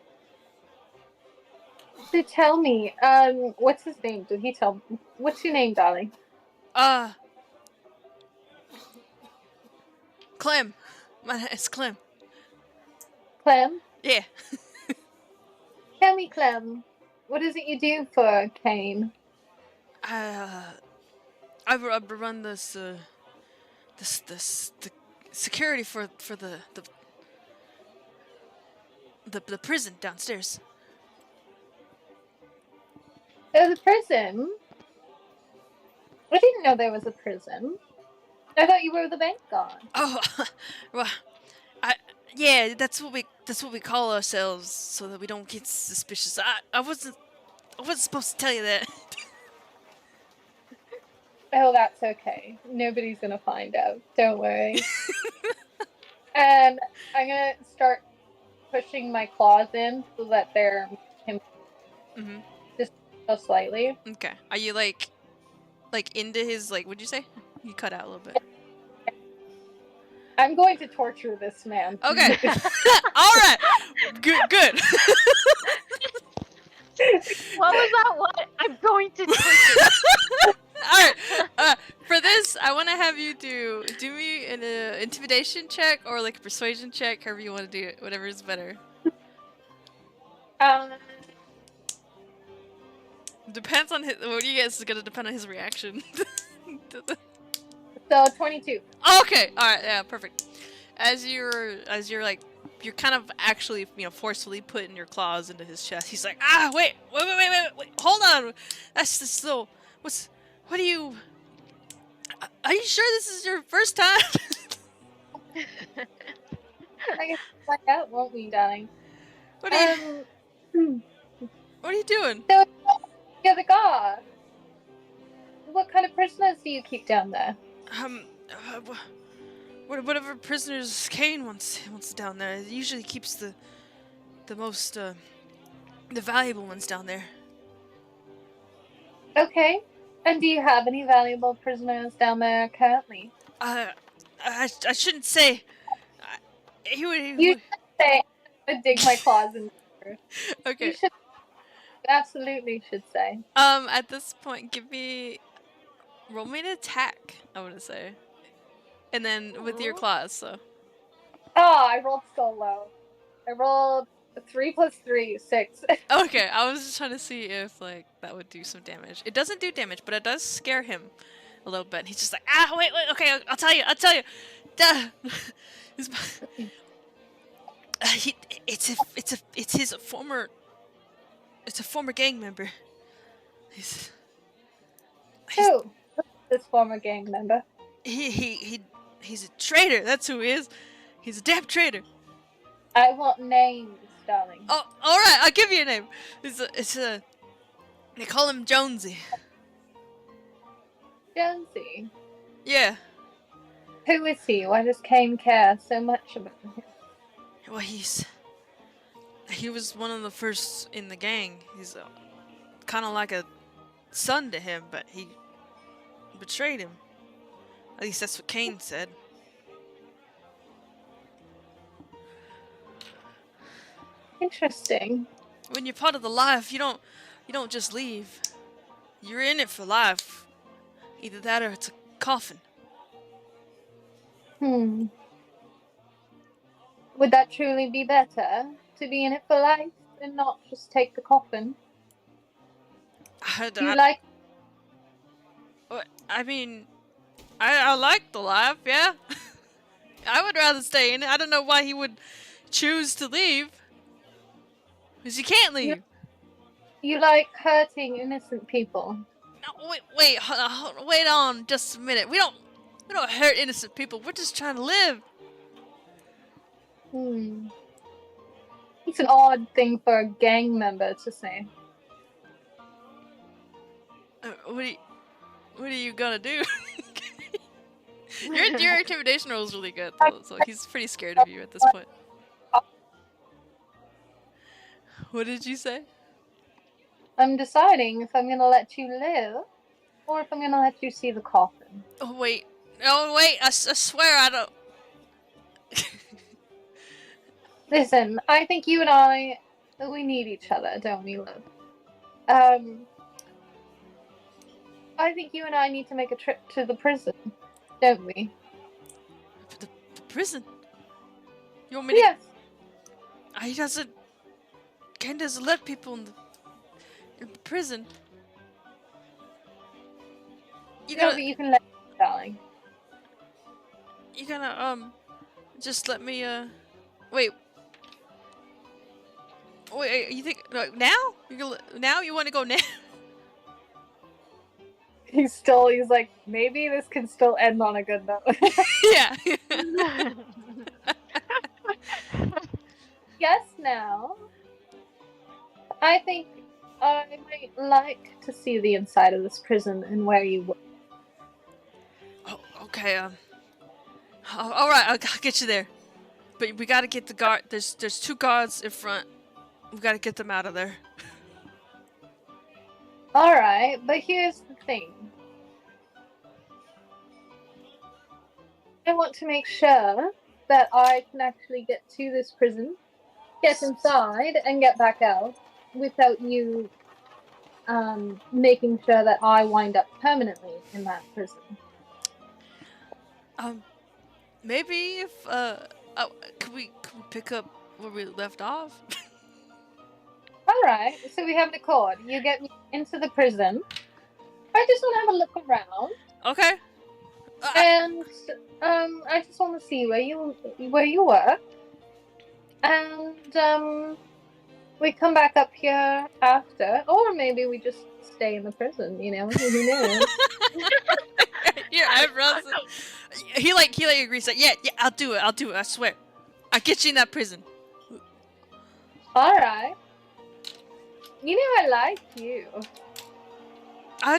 So tell me, what's his name? Did he tell me? What's your name, darling? Clem. It's Clem. Clem? Yeah. Tell me, Clem, what is it you do for Kane? I run the security for the prison downstairs. Oh, the prison? I didn't know there was a prison. I thought you were the bank guard. Oh, well, yeah, that's what we call ourselves, so that we don't get suspicious. I wasn't supposed to tell you that. Oh, that's okay. Nobody's gonna find out. Don't worry. And I'm gonna start pushing my claws in so that they're Mm-hmm. just so slightly. Okay. Are you like into his, like, what'd you say? You cut out a little bit. I'm going to torture this man. Okay. All right. Good. What was that? What? I'm going to take it. Alright, for this, I want to have you do me an intimidation check or like a persuasion check, however you want to do it, whatever is better. Depends on what you guys is gonna depend on his reaction. So 22. Okay, alright, yeah, perfect. As you're like, you're kind of actually, forcefully putting your claws into his chest. He's like, wait, hold on, that's just so. What are you? Are you sure this is your first time? I guess we'll find out, won't we, darling? What are you doing? So, you're the guard. What kind of prisoners do you keep down there? Whatever prisoners Kane wants down there. It usually keeps the most The valuable ones down there. Okay. And do you have any valuable prisoners down there currently? I shouldn't say. He would. You should say, I'm gonna dig my claws in. You Okay. should absolutely should say. At this point, roll me an attack. I want to say, and then with your claws. So. Oh, I rolled so low. I rolled 3 plus 3, 6. Okay, I was just trying to see if like that would do some damage. It doesn't do damage, but it does scare him a little bit. He's just like, wait, okay, I'll tell you. Duh. It's his former. It's a former gang member. He's Who? This former gang member. he's a traitor. That's who he is. He's a damn traitor. I want names, darling. Oh, all right. I'll give you a name. They call him Jonesy. Jonesy. Yeah. Who is he? Why does Kane care so much about him? Well, he was one of the first in the gang. He's kind of like a son to him, but he betrayed him. At least that's what Kane said. Interesting. When you're part of the life, you don't just leave. You're in it for life. Either that or it's a coffin. Would that truly be better? To be in it for life and not just take the coffin? Do you like... I mean, I like the life, yeah. I would rather stay in it. I don't know why he would choose to leave. Because you can't leave. You like hurting innocent people? No, wait, wait on just a minute. We don't hurt innocent people. We're just trying to live. It's an odd thing for a gang member to say. What are you gonna do? Your intimidation roll is really good, though, so he's pretty scared of you at this point. What did you say? I'm deciding if I'm gonna let you live, or if I'm gonna let you see the coffin. Oh wait, I swear I don't. Listen, I think you and I, we need each other, don't we, love? I think you and I need to make a trip to the prison, don't we? The prison? You want me to? Yes. Ken doesn't let people in the prison. But you can let me, darling. You gonna just let me wait. Wait, you think now? Now you want to go now? He's like, maybe this can still end on a good note. Yeah. Yes, now. I think I might like to see the inside of this prison and where you work. Oh, okay. All right. I'll get you there. But we gotta get the guard. There's 2 guards in front. We gotta get them out of there. Alright, but here's the thing. I want to make sure that I can actually get to this prison, get inside, and get back out without you making sure that I wind up permanently in that prison. Maybe if could we pick up where we left off? Alright, so we have an accord. You get me into the prison. I just want to have a look around. Okay. And I just want to see where you work. And we come back up here after, or maybe we just stay in the prison, you know? Who knows? Your eyebrows. He agrees. Like, yeah, I'll do it. I swear. I'll get you in that prison. Alright. You know I like you. I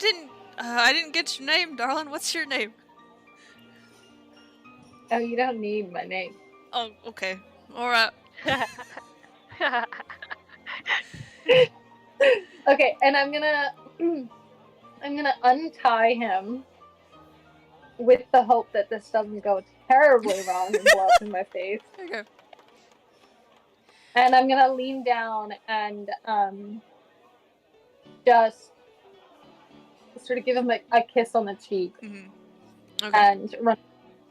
didn't get your name, darling. What's your name? Oh, you don't need my name. Oh, okay. All right. Okay, and I'm gonna untie him with the hope that this doesn't go terribly wrong and blow up in my face. Okay. And I'm gonna lean down and just sort of give him a kiss on the cheek Mm-hmm. Okay. and run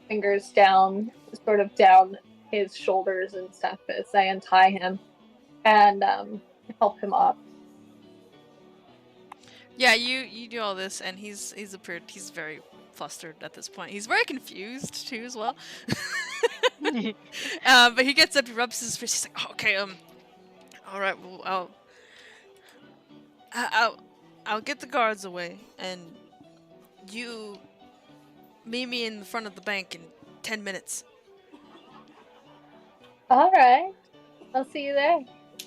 fingers down, sort of down his shoulders and stuff as I untie him and help him up. Yeah, you do all this, and he's very flustered at this point. He's very confused too, as well. But he gets up, he rubs his face. He's like, oh, "Okay, all right, well, I'll get the guards away, and you meet me in the front of the bank in 10 minutes." All right, I'll see you there.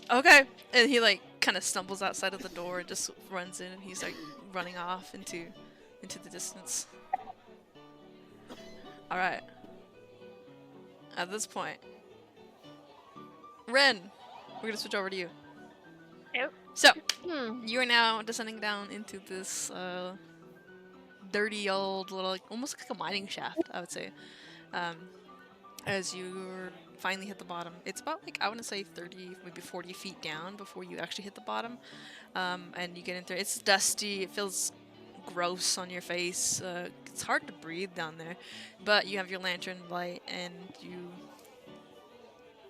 Okay. And he like kind of stumbles outside of the door and just runs in, and he's like running off into the distance. All right. At this point, Ren, we're gonna switch over to you. Yep. So Hmm. you are now descending down into this dirty old little, like, almost like a mining shaft, I would say. As you finally hit the bottom, it's about, like, I want to say 30, maybe 40 feet down before you actually hit the bottom. And you get in there. It's dusty. It feels gross on your face. It's hard to breathe down there, but you have your lantern light, and you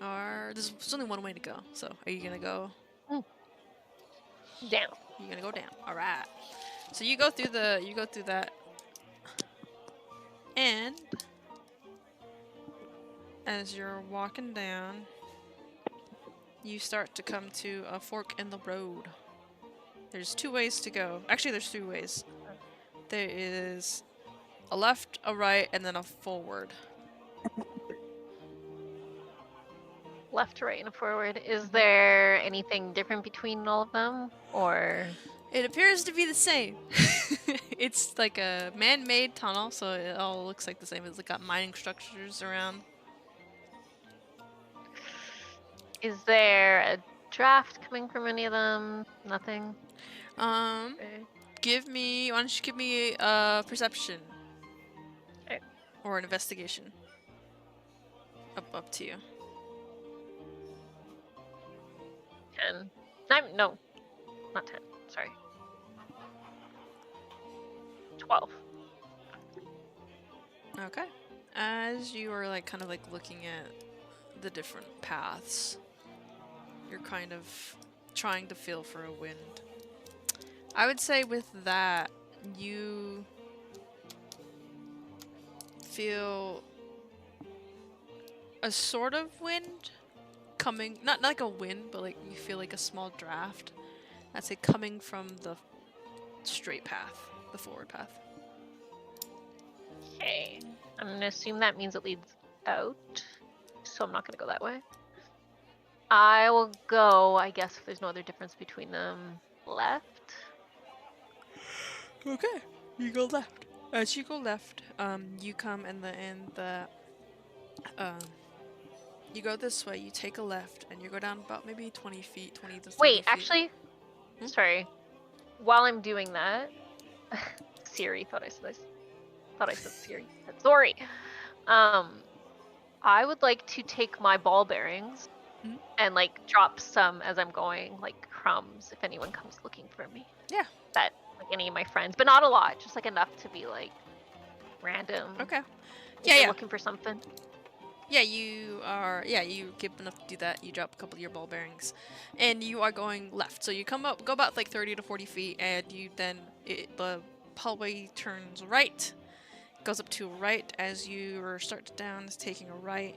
are. There's only one way to go. So, are you gonna go? Down. You're gonna go down. All right. So you go through that, and as you're walking down, you start to come to a fork in the road. There's two ways to go. Actually, there's three ways. There is a left, a right, and then a forward. Left, to right, and forward. Is there anything different between all of them, or? It appears to be the same. It's like a man-made tunnel, so it all looks like the same. It's got mining structures around. Is there a draft coming from any of them? Nothing. Why don't you give me a perception? Okay. Or an investigation. Up to you. 10. No, not 10. Sorry. 12. Okay. As you are like kind of like looking at the different paths, you're kind of trying to feel for a wind. I would say with that, you feel a sort of wind coming, not like a wind, but like you feel like a small draft. I'd say coming from the straight path, the forward path. Okay. I'm gonna assume that means it leads out, so I'm not gonna go that way. I will go, I guess, if there's no other difference between them, left. Okay, you go left. As you go left, you come you go this way. You take a left, and you go down about maybe 20 feet, 20 to 30 Wait, feet. actually, sorry. While I'm doing that, Siri thought I said Siri. Sorry. I would like to take my ball bearings and like drop some as I'm going, like crumbs, if anyone comes looking for me. Yeah. That, like, any of my friends, but not a lot, just like enough to be like random. Okay. If Yeah, they're yeah. looking for something. Yeah, you give enough to do that. You drop a couple of your ball bearings, and you are going left. So you go about like 30 to 40 feet, and the hallway turns right, goes up to right. As you start down, taking a right,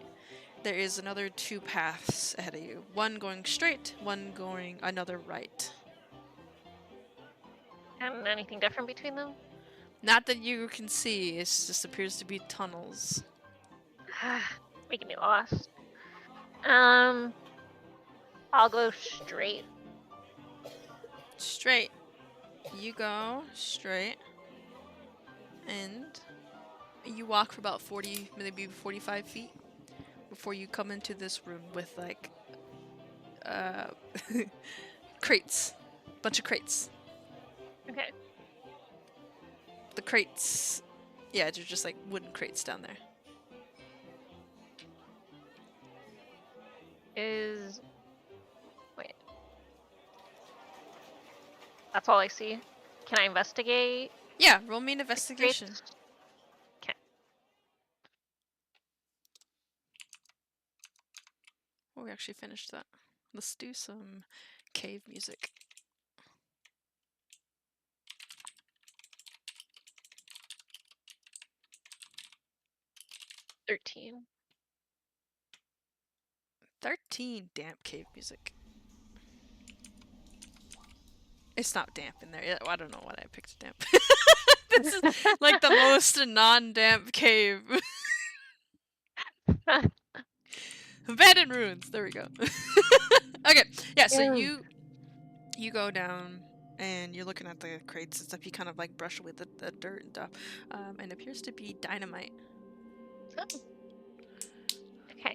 there is another two paths ahead of you. One going straight, one going another right. And anything different between them? Not that you can see, it just appears to be tunnels. Making me lost. I'll go straight. Straight. You go straight. And you walk for about 40, maybe 45 feet before you come into this room with like crates. Bunch of crates. Okay. The crates. Yeah, they're just like wooden crates down there. Wait. That's all I see. Can I investigate? Yeah, roll me an investigation. Okay. Oh, we actually finished that. Let's do some cave music. 13. 13 damp cave music. It's not damp in there. Yeah, I don't know why I picked damp. This is like the most non-damp cave. Abandoned ruins. There we go. Okay. Yeah. So Ew. you go down and you're looking at the crates and stuff. You kind of like brush away the dirt and stuff, and it appears to be dynamite. Okay.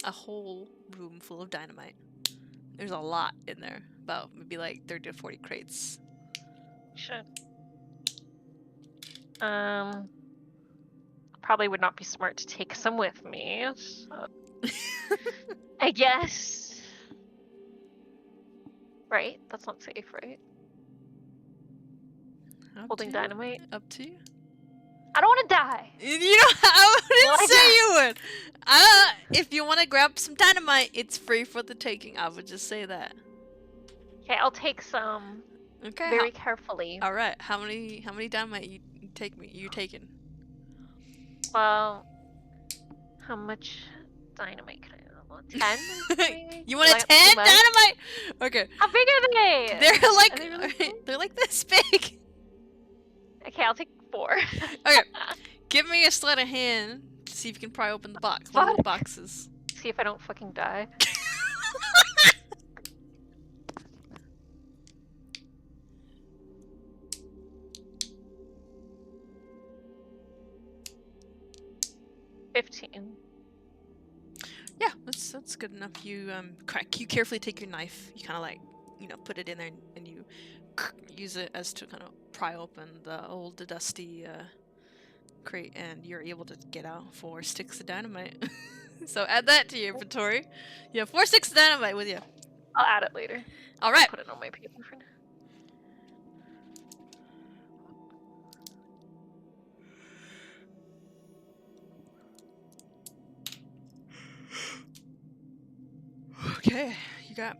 A whole room full of dynamite. There's a lot in there. About maybe like 30 to 40 crates. Shit. Probably would not be smart to take some with me. So I guess. Right? That's not safe, right? Holding dynamite. Up to you. I don't want to die. You know, I Well, wouldn't say you would. If you want to grab some dynamite, it's free for the taking. I would just say that. Okay, I'll take some. Okay. Very carefully. All right. How many dynamite you taking? Well, how much dynamite can I have? 10? Maybe? You want Like, a 10 too much? dynamite? Okay. How big are they? They're Are like they really big? they're like this big. Okay, I'll take 4. Okay. Give me a sleight of hand to see if you can pry open the box. One of the Fuck. boxes. See if I don't fucking die. $15. Yeah, that's good enough. You you carefully take your knife. You kind of like, put it in there and you use it as to kind of pry open the old dusty crate, and you're able to get out 4 sticks of dynamite. So add that to your inventory. You have 4 sticks of dynamite with you. I'll add it later. All right. Put it on my paper for now. Okay, you got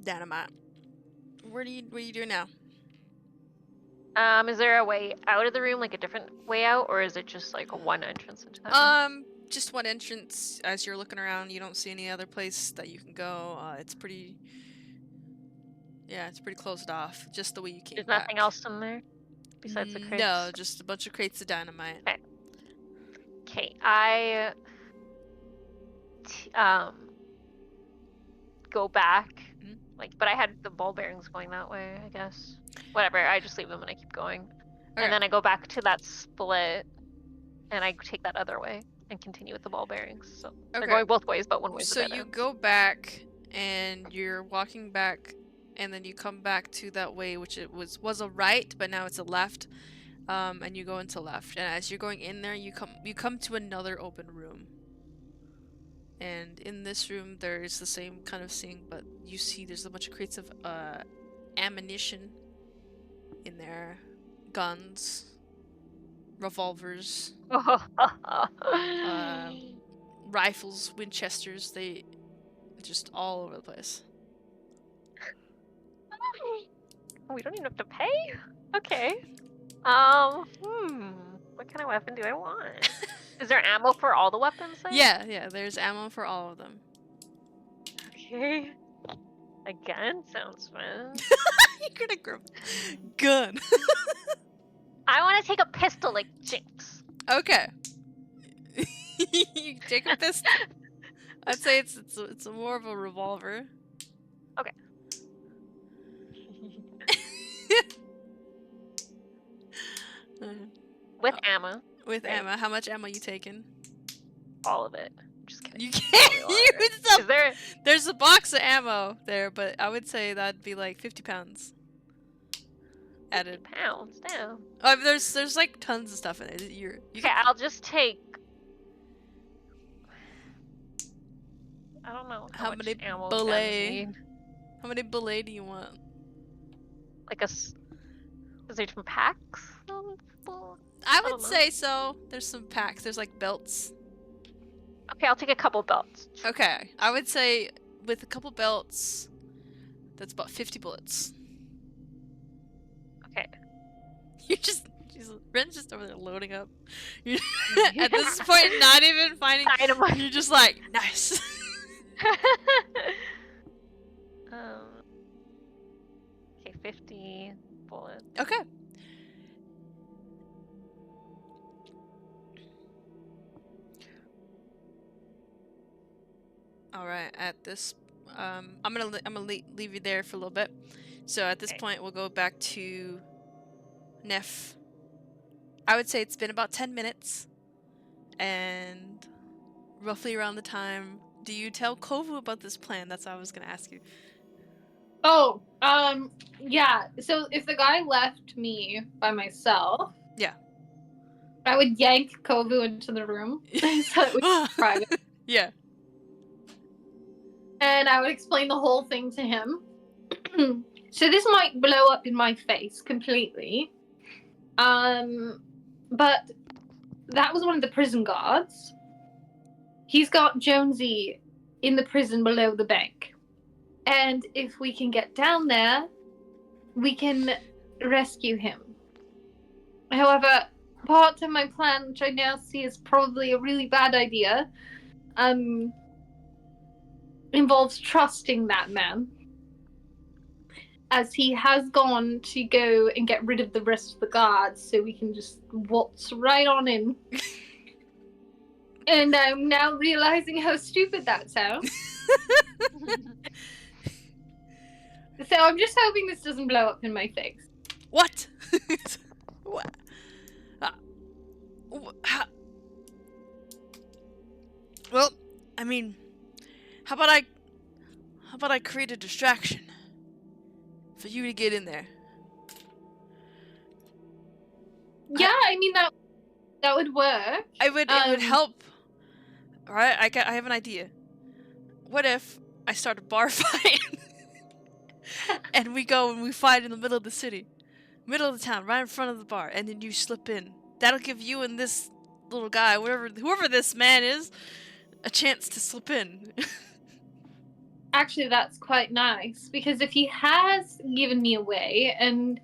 dynamite. What are you doing now? Is there a way out of the room, like a different way out, or is it just like one entrance into that room? Just one entrance. As you're looking around, you don't see any other place that you can go. It's pretty closed off. Just the way you came There's back. nothing else in there besides the crates? No, just a bunch of crates of dynamite. Okay, I go back, but I had the ball bearings going that way, I guess. Whatever, I just leave them and I keep going. Okay. And then I go back to that split, and I take that other way and continue with the ball bearings. So they're going both ways, but one way is So you go back, and you're walking back, and then you come back to that way, which it was a right, but now it's a left. And you go into left, and as you're going in there, you come to another open room. And in this room, there is the same kind of thing, but you see there's a bunch of crates of ammunition in there, guns, revolvers, rifles, Winchesters. They just all over the place. We don't even have to pay? Okay. What kind of weapon do I want? Is there ammo for all the weapons then? Yeah, there's ammo for all of them. Okay. A gun sounds fun. You're gonna grab gun. I want to take a pistol like Jinx. Okay. You take a pistol. I'd say it's a more of a revolver. Okay. With ammo. With right? ammo. How much ammo you taking? All of it. just kidding. You can't Probably a lot, right? use them. Is there? There's a box of ammo there, but I would say that'd be like 50 pounds. 50 Added. pounds? Damn. Oh, there's like tons of stuff in it. You Okay, I'll just take. I don't know how much many ammo guns belay? need. How many belay do you want? Like is there different packs? I don't would know. say so. There's some packs. There's like belts. Okay, I'll take a couple belts. Okay, I would say with a couple belts, that's about 50 bullets. Okay. Ren's just over there loading up. At this point, not even finding. Dynamite. You're just like, nice. Okay, 50 bullets. Okay. All right. At this, I'm gonna leave you there for a little bit. So at this Okay. point, we'll go back to Neff. I would say it's been about 10 minutes, and roughly around the time, do you tell Kovu about this plan? That's what I was gonna ask you. Oh, yeah. So if the guy left me by myself, Yeah. I would yank Kovu into the room so it would be private, Yeah. and I would explain the whole thing to him. So this might blow up in my face completely. But that was one of the prison guards. He's got Jonesy in the prison below the bank. And if we can get down there, we can rescue him. However, part of my plan, which I now see is probably a really bad idea, involves trusting that man. As he has gone to go and get rid of the rest of the guards, so we can just waltz right on in. And I'm now realizing how stupid that sounds. So I'm just hoping this doesn't blow up in my face. What? What? Well, I mean, how about I create a distraction for you to get in there? Yeah, I mean that would work. It would help. All right, I have an idea. What if I start a bar fight, and we go and we fight in the middle of the city, middle of the town, right in front of the bar, and then you slip in. That'll give you and this little guy, whoever this man is, a chance to slip in. Actually, that's quite nice, because if he has given me away and,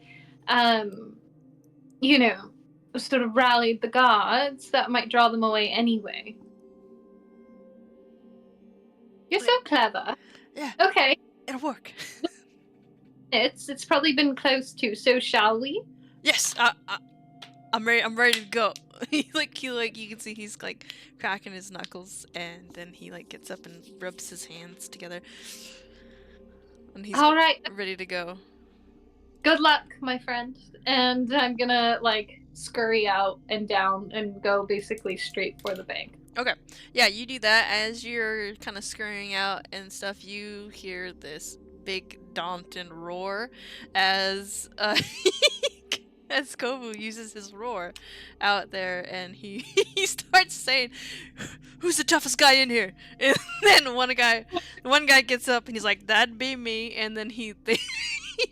you know, sort of rallied the guards, that might draw them away anyway. You're so clever. Yeah. Okay. It'll work. It's probably been close to. So shall we? Yes. I'm ready. I'm ready to go. You can see he's like cracking his knuckles, and then he like gets up and rubs his hands together, and he's all right. ready to go. Good luck, my friend. And I'm gonna like scurry out and down and go basically straight for the bank. Okay. Yeah, you do that. As you're kind of scurrying out and stuff, you hear this big daunting roar as as Kovu uses his roar out there, and he starts saying, "Who's the toughest guy in here?" And then one guy gets up and he's like, "That'd be me," and then he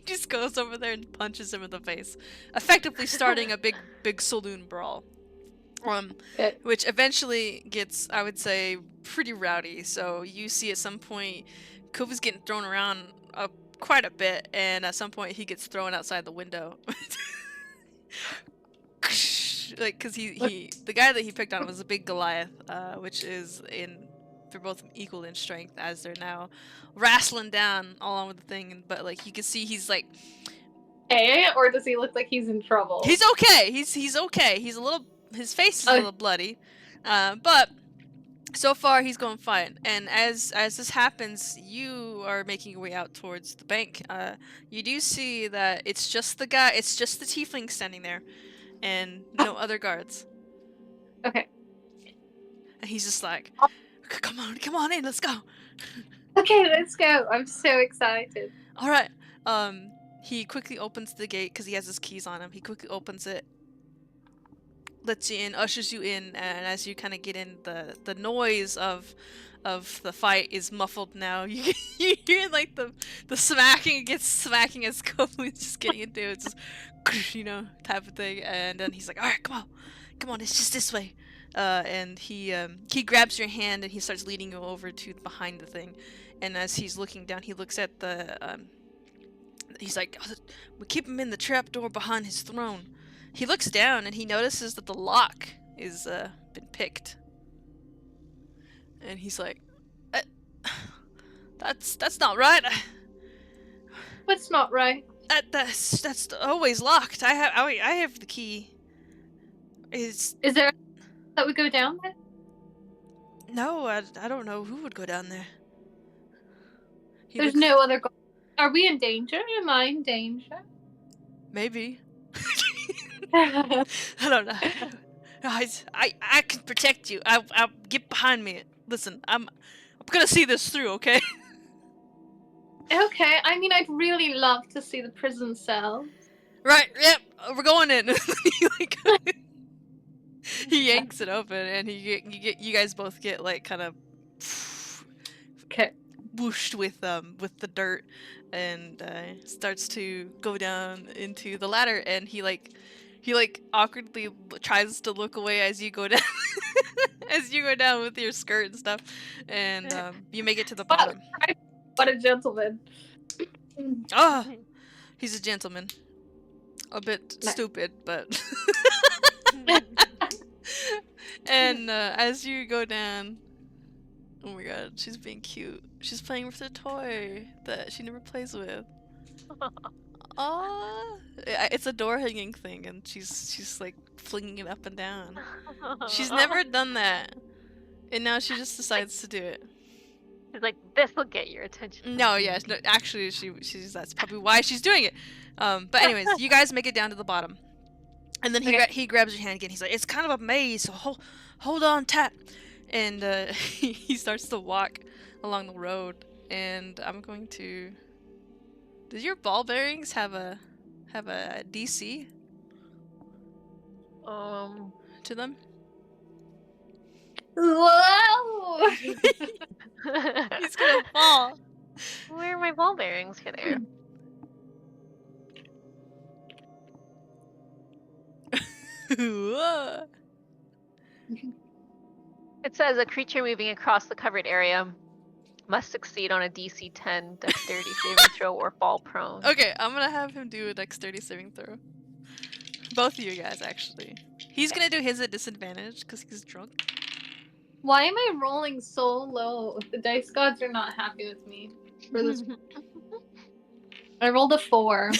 just goes over there and punches him in the face, effectively starting a big saloon brawl. Which eventually gets, I would say, pretty rowdy. So you see at some point, Kovu's getting thrown around quite a bit, and at some point he gets thrown outside the window. Like, cause the guy that he picked on was a big Goliath, which is they're both equal in strength, as they're now wrestling down along with the thing. But like you can see, he's like, hey, or does he look like he's in trouble? He's okay. He's okay. His face is a little bloody, but so far he's going fine. And as this happens, you are making your way out towards the bank. You do see that it's just the tiefling standing there, and no other guards. Okay. And he's just like, Come on in, let's go. Okay, let's go. I'm so excited. All right. He quickly opens the gate because he has his keys on him. He quickly opens it, lets you in, ushers you in, and as you kind of get in, the noise of the fight is muffled now. You hear like the smacking, it gets smacking as Copley's just getting into it, it's just type of thing. And then he's like, all right, come on, it's just this way. And he grabs your hand and he starts leading you over to behind the thing. And as he's looking down, he looks at he's like, oh, we keep him in the trapdoor behind his throne. He looks down and he notices that the lock is been picked. And he's like, that's not right. What's not right? That's always locked. I have the key. Is there that would go down there? No, I don't know who would go down there. There's no other. Are we in danger? Am I in danger? Maybe. I don't know. I can protect you. I'll get behind me. Listen, I'm gonna see this through, okay? Okay, I mean, I'd really love to see the prison cell. Right, yep, we're going in. He yanks it open, and you guys both get like kind of whooshed with the dirt, and starts to go down into the ladder, and he awkwardly tries to look away as you go down. As you go down with your skirt and stuff, and you make it to the bottom. What a gentleman. Oh, he's a gentleman. A bit stupid, but... And as you go down... Oh my god, she's being cute. She's playing with a toy that she never plays with. Aww. It's a door hanging thing, and she's like flinging it up and down. She's never done that, and now she just decides to do it. She's like, this will get your attention. No, yes, no, actually, she's that's probably why she's doing it. But anyways, you guys make it down to the bottom, and then he grabs your hand again. He's like, it's kind of a maze, so hold on tight. And he starts to walk along the road, and I'm going to. Does your ball bearings have a DC? To them? Whoa! He's gonna fall. Where are my ball bearings? Here they are. It says a creature moving across the covered area must succeed on a DC 10 dexterity saving throw or fall prone. Okay, I'm gonna have him do a dexterity saving throw. Both of you guys, actually. He's gonna do his at disadvantage because he's drunk. Why am I rolling so low? The dice gods are not happy with me for this. I rolled a 4.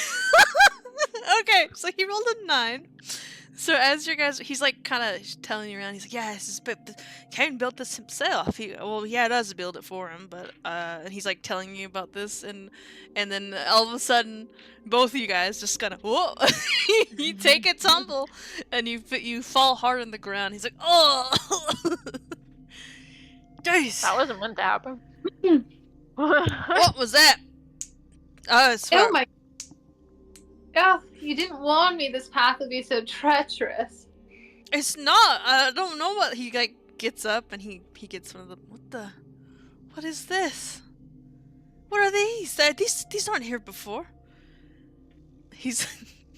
Okay, so he rolled a 9. So as you guys, he's like kind of telling you around. He's like, "Yeah, Kane built this himself. He had us build it for him, but and he's like telling you about this, and then all of a sudden, both of you guys just kind of whoa, you take a tumble, and you fall hard on the ground. He's like, oh, jeez, that wasn't meant to happen. What was that? Oh my. Oh, you didn't warn me this path would be so treacherous. It's not. I don't know what he gets up and he gets one of the. What is this? What are these? These aren't here before. He's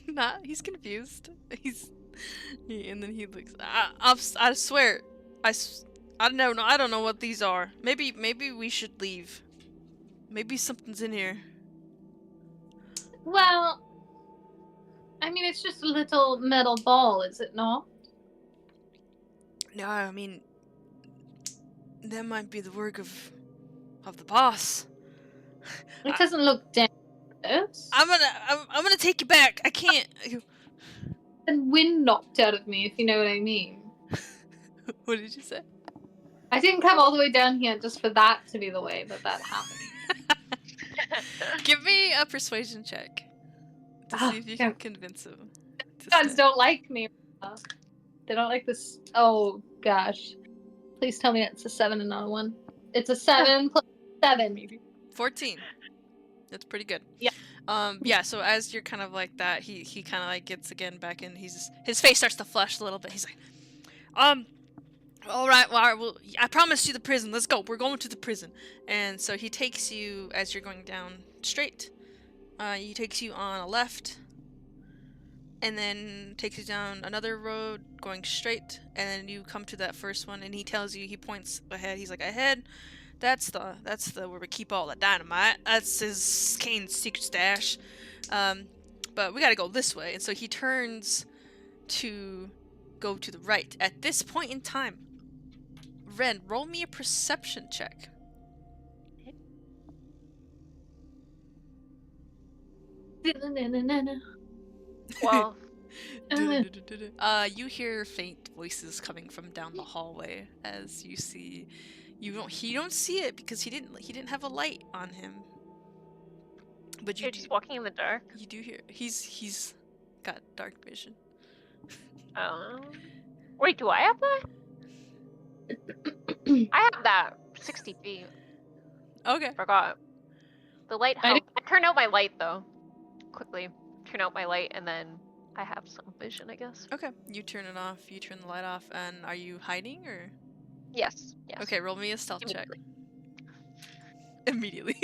not. He's confused. And then he looks. I swear. I don't know. I don't know what these are. Maybe we should leave. Maybe something's in here. Well. I mean, it's just a little metal ball, is it not? No, I mean, that might be the work of the boss. It doesn't look dangerous. I'm gonna take you back. I can't. And wind knocked out of me, if you know what I mean. What did you say? I didn't come all the way down here just for that to be the way, but that happened. Give me a persuasion check. To see if you can convince him. Gods don't like me. They don't like this. Oh gosh. Please tell me it's a 7 and not a 1. It's a 7 plus 7, maybe. 14. That's pretty good. Yeah. Yeah, so as you're kind of like that, he kind of like gets again back in. His face starts to flush a little bit. He's like, all right, well, I promised you the prison. Let's go. We're going to the prison. And so he takes you as you're going down straight. He takes you on a left, and then takes you down another road going straight, and then you come to that first one, and he tells you, he points ahead. He's like, ahead. That's the where we keep all the dynamite. That's his Kane's secret stash. But we gotta go this way. And so he turns to go to the right. At this point in time, Ren, roll me a perception check. Well, You hear faint voices coming from down the hallway as you see. You don't see it because he didn't have a light on him. But you you're just walking in the dark. You do hear he's got dark vision. Wait, do I have that? I have that 60 feet. Okay. Forgot. The light helped. I turned out my light though. Quickly turn out my light, and then I have some vision, I guess. Okay. You turn it off. You turn the light off. And are you hiding or? Yes. Okay. Roll me a stealth check. Immediately.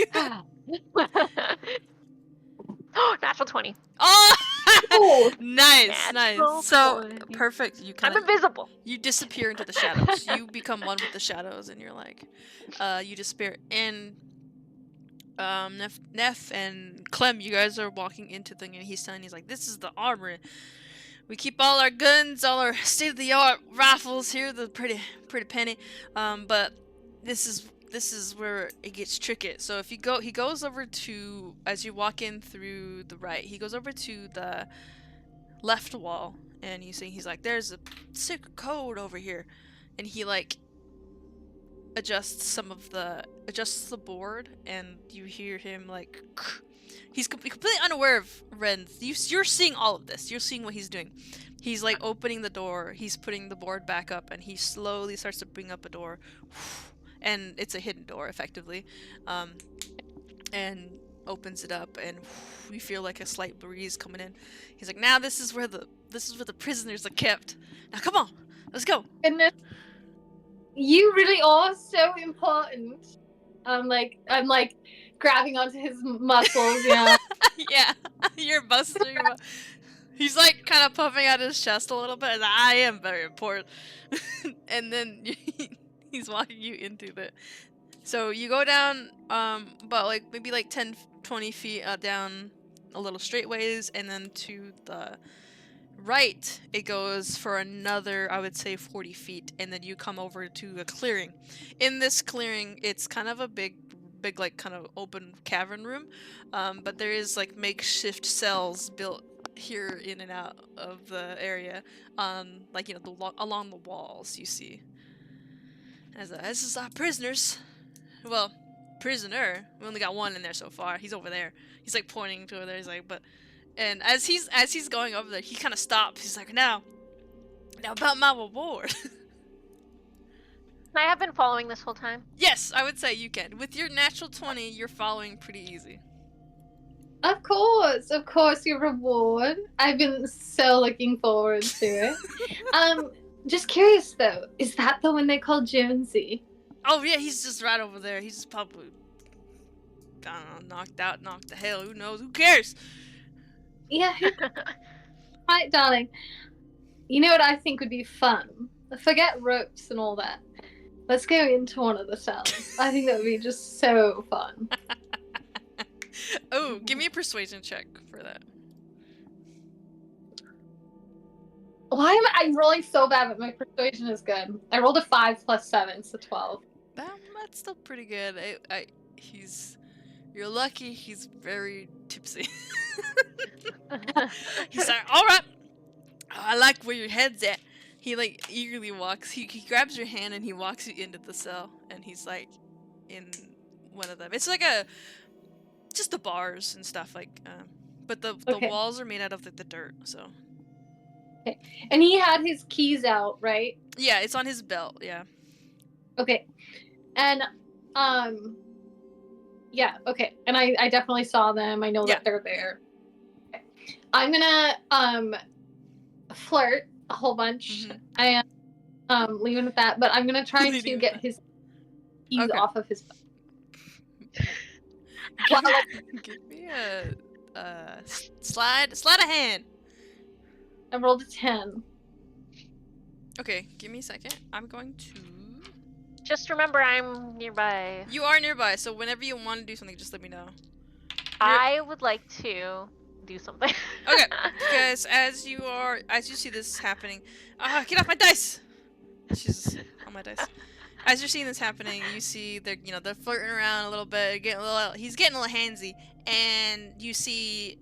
Oh, natural 20. Oh, nice. Natural So 20. perfect. You I'm invisible. You disappear into the shadows. You become one with the shadows, and you're like, you disappear. And Neff and Clem, you guys are walking into the thing, and he's like, this is the armory. We keep all our guns, all our state-of-the-art rifles here, the pretty penny. But this is where it gets tricky. So if you go, he goes over to, as you walk in through the right, he goes over to the left wall, and you see he's like, there's a secret code over here, and he like adjusts the board, and you hear him like, he's completely unaware of Ren's. You're seeing all of this. You're seeing what he's doing. He's like opening the door. He's putting the board back up, and he slowly starts to bring up a door, and it's a hidden door effectively, and opens it up, and you feel like a slight breeze coming in. He's like, now this is where the prisoners are kept. Now come on, let's go. Goodness. You really are so important. I'm like grabbing onto his muscles, yeah. Yeah, you're busting. He's like kind of puffing out his chest a little bit. And I am very important. And then he's walking you into it. So you go down, about like maybe like 10, 20 feet down a little straightways, and then to the right, it goes for another, I would say, 40 feet, and then you come over to a clearing. In this clearing, it's kind of a big like kind of open cavern room, but there is like makeshift cells built here in and out of the area, like, you know, along the walls you see. This is our prisoners. Well, prisoner. We only got one in there so far. He's over there. He's like pointing to over there. He's like, but. And as he's going over there, he kind of stops. He's like, now about my reward. I have been following this whole time. Yes, I would say you can. With your natural 20, you're following pretty easy. Of course, your reward. I've been so looking forward to it. Just curious though, is that the one they call Jonesy? Oh yeah, he's just right over there. He's probably, I don't know, knocked to hell. Who knows? Who cares? Yeah. Right, darling. You know what I think would be fun? Forget ropes and all that. Let's go into one of the cells. I think that would be just so fun. Oh, give me a persuasion check for that. Why am I rolling so bad, but my persuasion is good? I rolled a 5 plus 7, so 12. That's still pretty good. You're lucky he's very tipsy. He's like, alright, I like where your head's at. He like eagerly walks, he grabs your hand and he walks you into the cell, and he's like in one of them. It's like just the bars and stuff, like, but the walls are made out of the dirt, so. Okay. And he had his keys out, right? Yeah, it's on his belt, yeah. Okay. And, yeah, okay. And I definitely saw them. I know Yeah. that they're there. Okay. I'm gonna, flirt a whole bunch. Mhm. I am, leaving with that, but I'm gonna try Leading to with get that. his keys Okay. off of his phone. Give, Well, give me a slide a hand. I rolled a 10. Okay, give me a second. I'm going to. Just remember, I'm nearby. You are nearby, so whenever you want to do something, just let me know. I would like to do something. Okay, because as you see this happening, get off my dice. She's on my dice. As you're seeing this happening, you see they're flirting around a little bit, he's getting a little handsy, and you see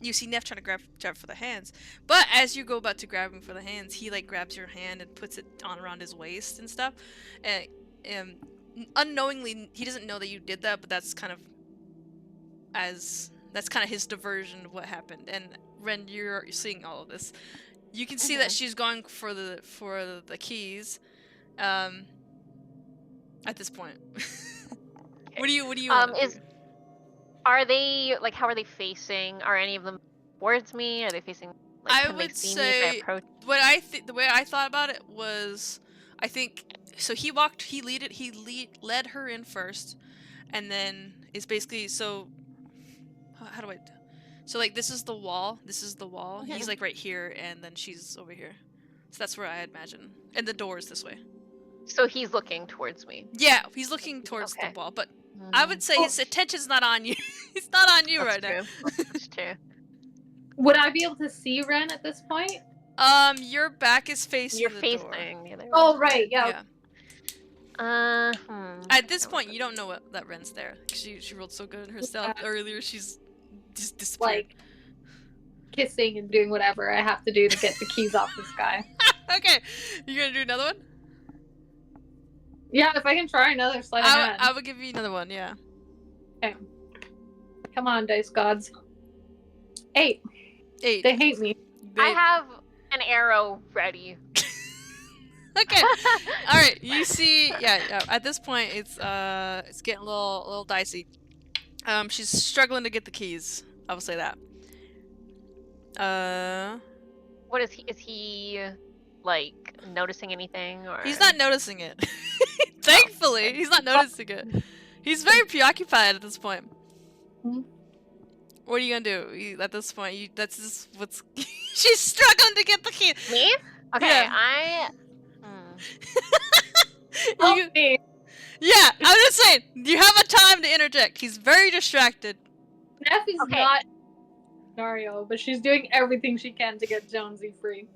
Neff trying to grab for the hands. But as you go about to grab him for the hands, he like grabs your hand and puts it on around his waist and stuff. And unknowingly, he doesn't know that you did that, but that's kind of his diversion of what happened. And Ren, you're seeing all of this. You can see that she's going for the keys. At this point, what do you want to do? Are they like, how are they facing? Are any of them towards me? Are they facing like, I can they would see me if I say approach? the way I thought about it was, I think so. He led her in first, and then it's basically so. How do I? So like this is the wall. He's like right here, and then she's over here. So that's where I imagine. And the door is this way. So he's looking towards me. Yeah, he's looking towards the Okay. wall, but I would say his attention's not on you. He's not on you That's right true. That's true. Would I be able to see Ren at this point? now. Your back is facing You're the facing door. the other way. Oh, right, yeah. Yeah. At this point, you don't know that Ren's there. She rolled so good in herself earlier. She's just disappeared. Like, kissing and doing whatever I have to do to get the keys off this guy. Okay, you gonna do another one? Yeah, if I can try another sleight of hand. I will give you another one. Yeah. Okay. Come on, dice gods. 8. 8. They hate me. I have an arrow ready. Okay. All right. You see, yeah. At this point, it's getting a little dicey. She's struggling to get the keys. I will say that. What is he? Is he like noticing anything, or? He's not noticing it. Thankfully, he's not noticing it. He's very preoccupied at this point. What are you gonna do? At this point, that's just what's. She's struggling to get the key. Me? Okay, Yeah. Me. Yeah, I'm just saying. You have a time to interject. He's very distracted. Neff is not scenario, but she's doing everything she can to get Jonesy free.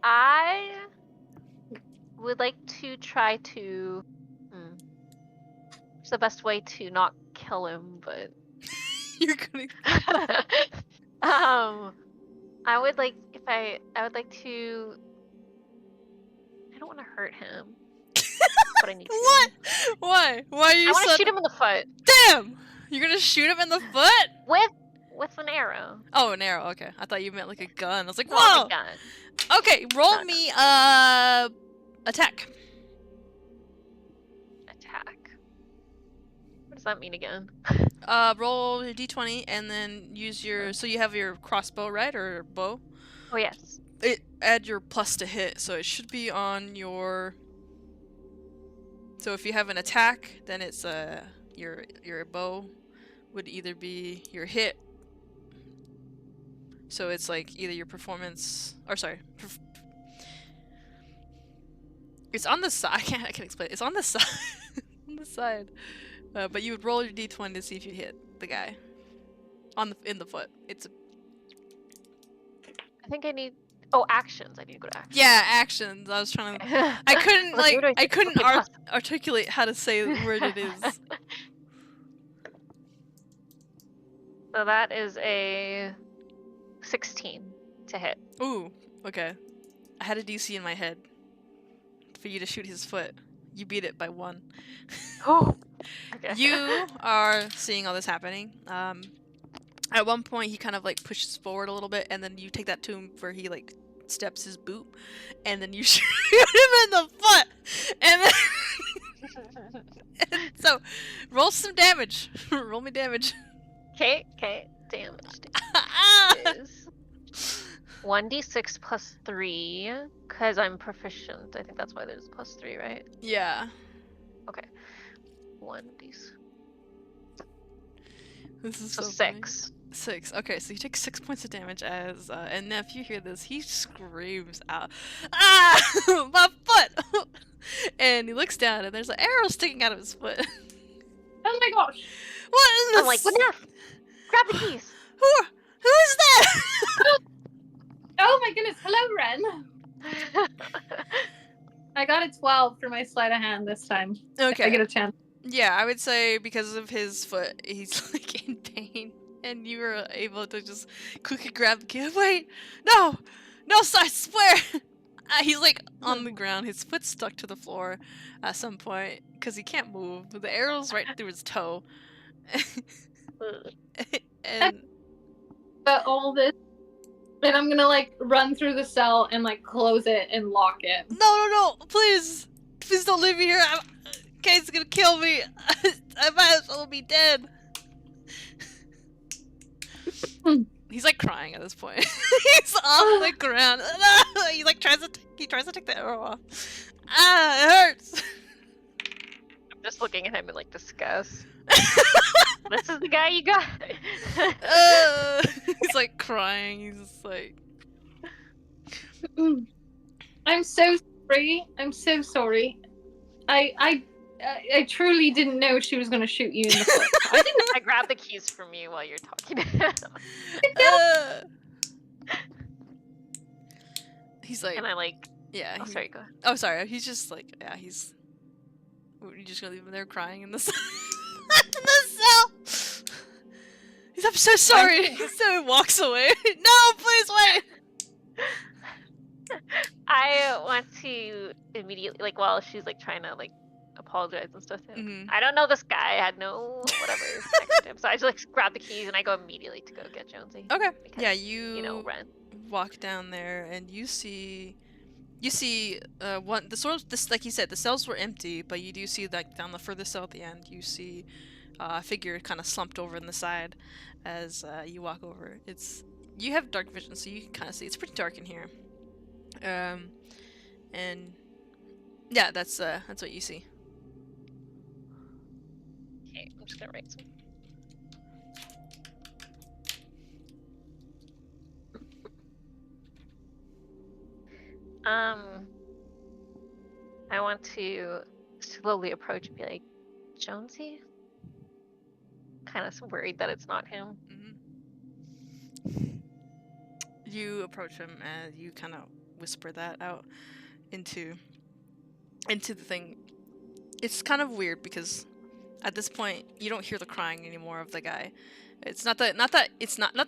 I would like to try to. What's the best way to not kill him? But you're gonna. I would like I would like to. I don't want to hurt him, but I need to. What? Why? Why are you? I want to shoot him in the foot. Damn! You're gonna shoot him in the foot? With an arrow. Oh, an arrow. Okay, I thought you meant like a gun. I was like, Not whoa! a gun. Okay, roll me attack. Attack. What does that mean again? Roll your d20 and then use your. So you have your crossbow, right, or bow? Oh yes. Add your plus to hit, so it should be on your. So if you have an attack, then it's your bow would either be your hit. So it's like either your performance, or sorry, it's on the side. I can't explain it. It's on the side, on the side. But you would roll your d20 to see if you hit the guy in the foot. I think I need. Actions. I need to go to actions. Yeah, actions. I was trying to. I couldn't articulate how to say the word it is. So that is a 16 to hit. Ooh, okay. I had a DC in my head for you to shoot his foot. You beat it by 1. Oh. Okay. You are seeing all this happening. At one point, he kind of like pushes forward a little bit, and then you take that to him where he like steps his boot, and then you shoot him in the foot, and then so roll some damage. Roll me damage. Okay, damage is 1d6 plus 3, because I'm proficient. I think that's why there's plus 3, right? Yeah. Okay. 1d6. This is So so 6. funny. 6. Okay, so you take 6 points of damage as, and if you hear this, he screams out, "Ah! My foot!" And he looks down, and there's an arrow sticking out of his foot. Oh my gosh! What in the I'm like, enough! Grab the keys! Who is that? Oh my goodness! Hello, Ren. I got a 12 for my sleight of hand this time. Okay. I get a chance. Yeah, I would say because of his foot, he's like in pain, and you were able to just quickly grab the key. Wait, no, so I swear. He's like on the ground. His foot's stuck to the floor at some point because he can't move. The arrow's right through his toe. And But all this, and I'm gonna like run through the cell and like close it and lock it. no, please don't leave me here. Kate's gonna kill me. I might as well be dead. He's like crying at this point. He's on the ground. He like tries to take the arrow off. Ah, it hurts. I'm just looking at him in like disgust. This is the guy you got. He's like crying. He's just like, I'm so sorry. I'm so sorry. I truly didn't know she was gonna shoot you in the foot. I grabbed the keys from you while you're talking. He's like, And I like, yeah. oh, sorry, go ahead. Oh, sorry. He's just like, yeah. He's. You're just gonna leave him there crying in the cell. In the cell. I'm so sorry. So he walks away. No, please wait. I want to immediately, like, while she's like trying to like apologize and stuff. Mhm. I don't know this guy. I had no whatever connection to him, so I just like grab the keys and I go immediately to go get Jonesy. Okay. Because, Yeah, you know, Ren. walk down there and you see one the sort of this, like you said, the cells were empty, but you do see like down the furthest cell at the end you see a figure kind of slumped over in the side as you walk over. You have dark vision, so you can kind of see it's pretty dark in here, and yeah, that's what you see. Okay, I'm just gonna write some. I want to slowly approach and be like, Jonesy? Kind of worried that it's not him. Mm-hmm. You approach him and you kind of whisper that out into the thing. It's kind of weird because at this point you don't hear the crying anymore of the guy. It's not that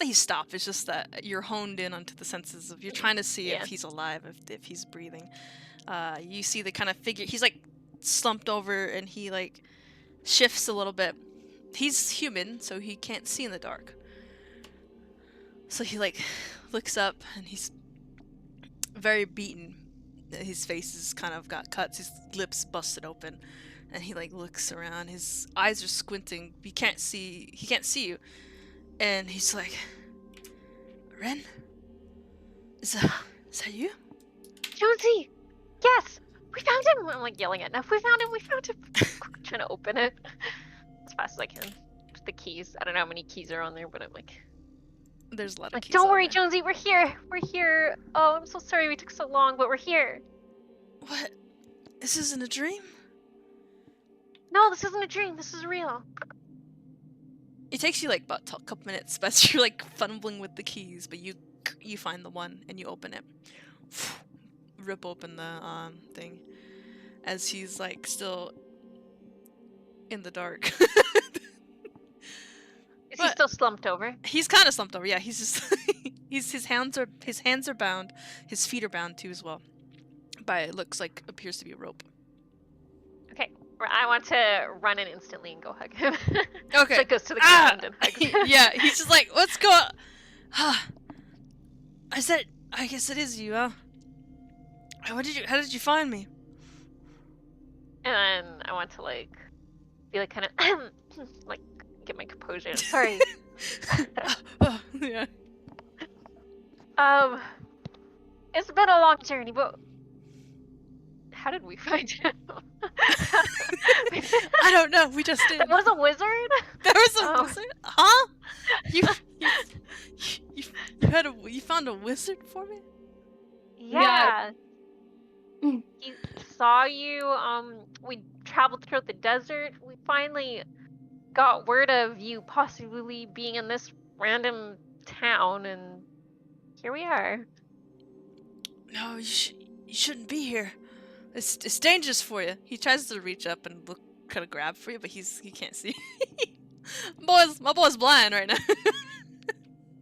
he stopped. It's just that you're honed in onto the senses of you're trying to see if he's alive, if he's breathing. You see the kind of figure. He's like slumped over and he like shifts a little bit. He's human, so he can't see in the dark. So he like looks up and he's very beaten. His face is kind of got cuts. His lips busted open, and he like looks around. His eyes are squinting. He can't see you, and he's like, "Ren, is that you?" Jonesy! Yes! We found him! I'm like yelling at him. We found him! Trying to open it as fast as I can. With the keys. I don't know how many keys are on there, but I'm like... There's a lot of like, keys don't on worry, there. Jonesy, we're here! We're here! Oh, I'm so sorry we took so long, but we're here! What? This isn't a dream? No, this isn't a dream, this is real. It takes you like about a couple minutes, but you're like fumbling with the keys, but you find the one and you open it. Rip open the thing as he's like still in the dark. Is he still slumped over? He's kind of slumped over. Yeah, he's just his hands are bound. His feet are bound too as well. By it looks like appears to be a rope. Okay, I want to run in instantly and go hug him. Okay. So it goes to the ground and hugs him. Yeah, he's just like, what's going? Is that I guess it is you, huh? How did you find me? And then I want to like be like kind of like get my composure. Sorry. Oh, yeah. It's been a long journey, but how did we find him? I don't know. We just did. There was a wizard. There was a Oh. wizard? Huh? You you found a wizard for me? Yeah. Mm. He saw you. We traveled throughout the desert. We finally got word of you possibly being in this random town, and here we are. No, you shouldn't be here. It's dangerous for you. He tries to reach up and look, kind of grab for you, but he can't see. My boy's blind right now.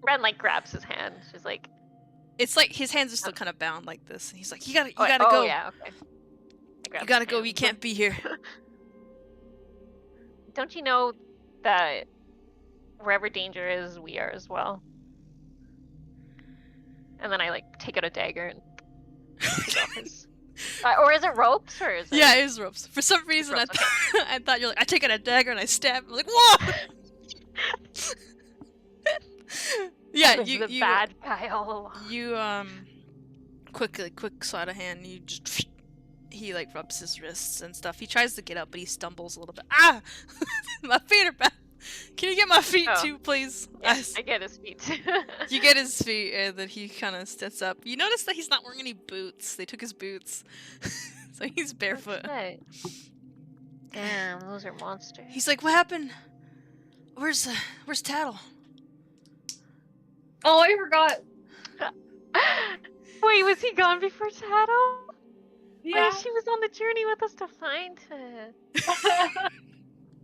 Ren like grabs his hand. She's like, It's like his hands are still kind of bound like this. And he's like, you gotta oh, go. yeah, okay. You gotta go. You can't be here. Don't you know that wherever danger is, we are as well? And then I like take out a dagger and take off his. Or is it ropes? Or is it? Yeah, it is ropes. For some reason, ropes, I thought you're like, I take out a dagger and I stab him. I'm like, whoa! Yeah, Was the bad guy all along. You quick sleight of hand. You just he like rubs his wrists and stuff. He tries to get up, but he stumbles a little bit. Ah, my feet are back. Can you get my feet too, please? Yeah, I get his feet. You get his feet, and then he kind of steps up. You notice that he's not wearing any boots. They took his boots, so he's barefoot. Damn, those are monsters. He's like, "What happened? Where's Tattle?" Oh, I forgot. Wait, was he gone before Tattle? Yeah. Wait, she was on the journey with us to find her.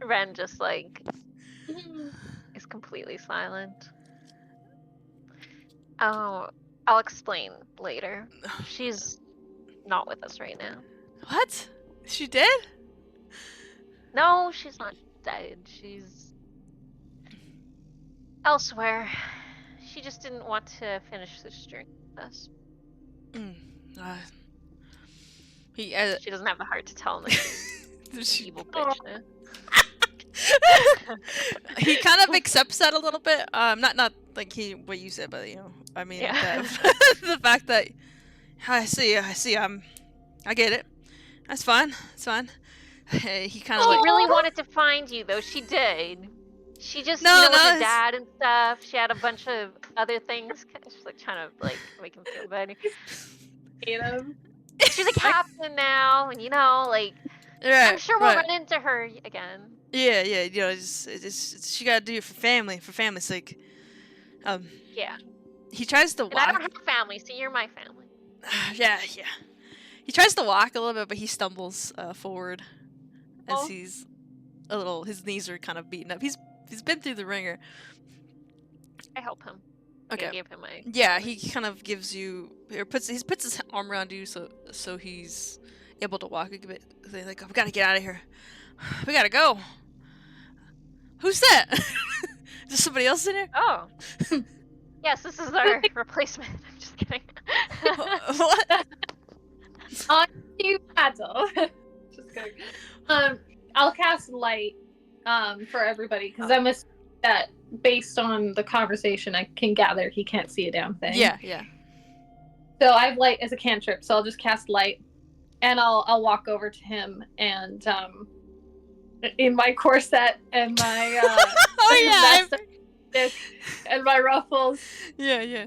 Ren just like is completely silent. Oh, I'll explain later. She's not with us right now. What? She dead? No, she's not dead. She's elsewhere. She just didn't want to finish this journey with us. She doesn't have the heart to tell him that she's an evil bitch now. He kind of accepts that a little bit. Not like what you said, but you know, I mean, Yeah. the fact that I see. I get it. That's fine. It's fine. He kind of She like really wanted to find you, though. She did. She just, No, with her it's- dad and stuff. She had a bunch of other things. She's like trying to like make him feel better. She's a captain now, and right, I'm sure we'll right. run into her again. Yeah, you know, she gotta do it for family's sake. Yeah. He tries to And I walk. don't have family, so you're my family. Yeah. He tries to walk a little bit, but he stumbles forward as he's a little. His knees are kind of beaten up. He's been through the ringer. I help him. Okay. I gave him my. Yeah, he kind of gives you or puts his arm around you so he's able to walk a bit. They're like, oh, we gotta get out of here. We gotta go. Who's that? Is there somebody else in here? Oh. Yes, this is our replacement. I'm just kidding. What? On you, Tattle. Just kidding. I'll cast light for everybody because I'm assuming that based on the conversation I can gather he can't see a damn thing. Yeah. So I have light as a cantrip, so I'll just cast light, and I'll walk over to him and in my corset and my Oh yeah. and my ruffles. Yeah.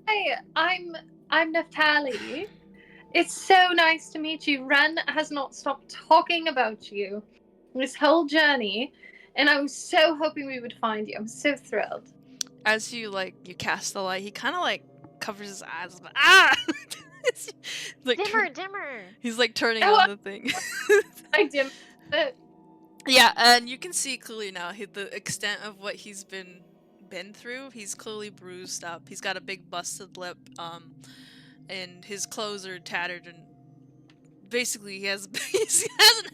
Hey, I'm Neftali. It's so nice to meet you. Ren has not stopped talking about you this whole journey, and I was so hoping we would find you. I'm so thrilled. As you cast the light, he kind of like covers his eyes. Like, ah! It's, like, Dimmer. He's like turning on the thing. I dim it. Yeah, and you can see clearly now the extent of what he's been through. He's clearly bruised up. He's got a big busted lip, and his clothes are tattered, and basically he hasn't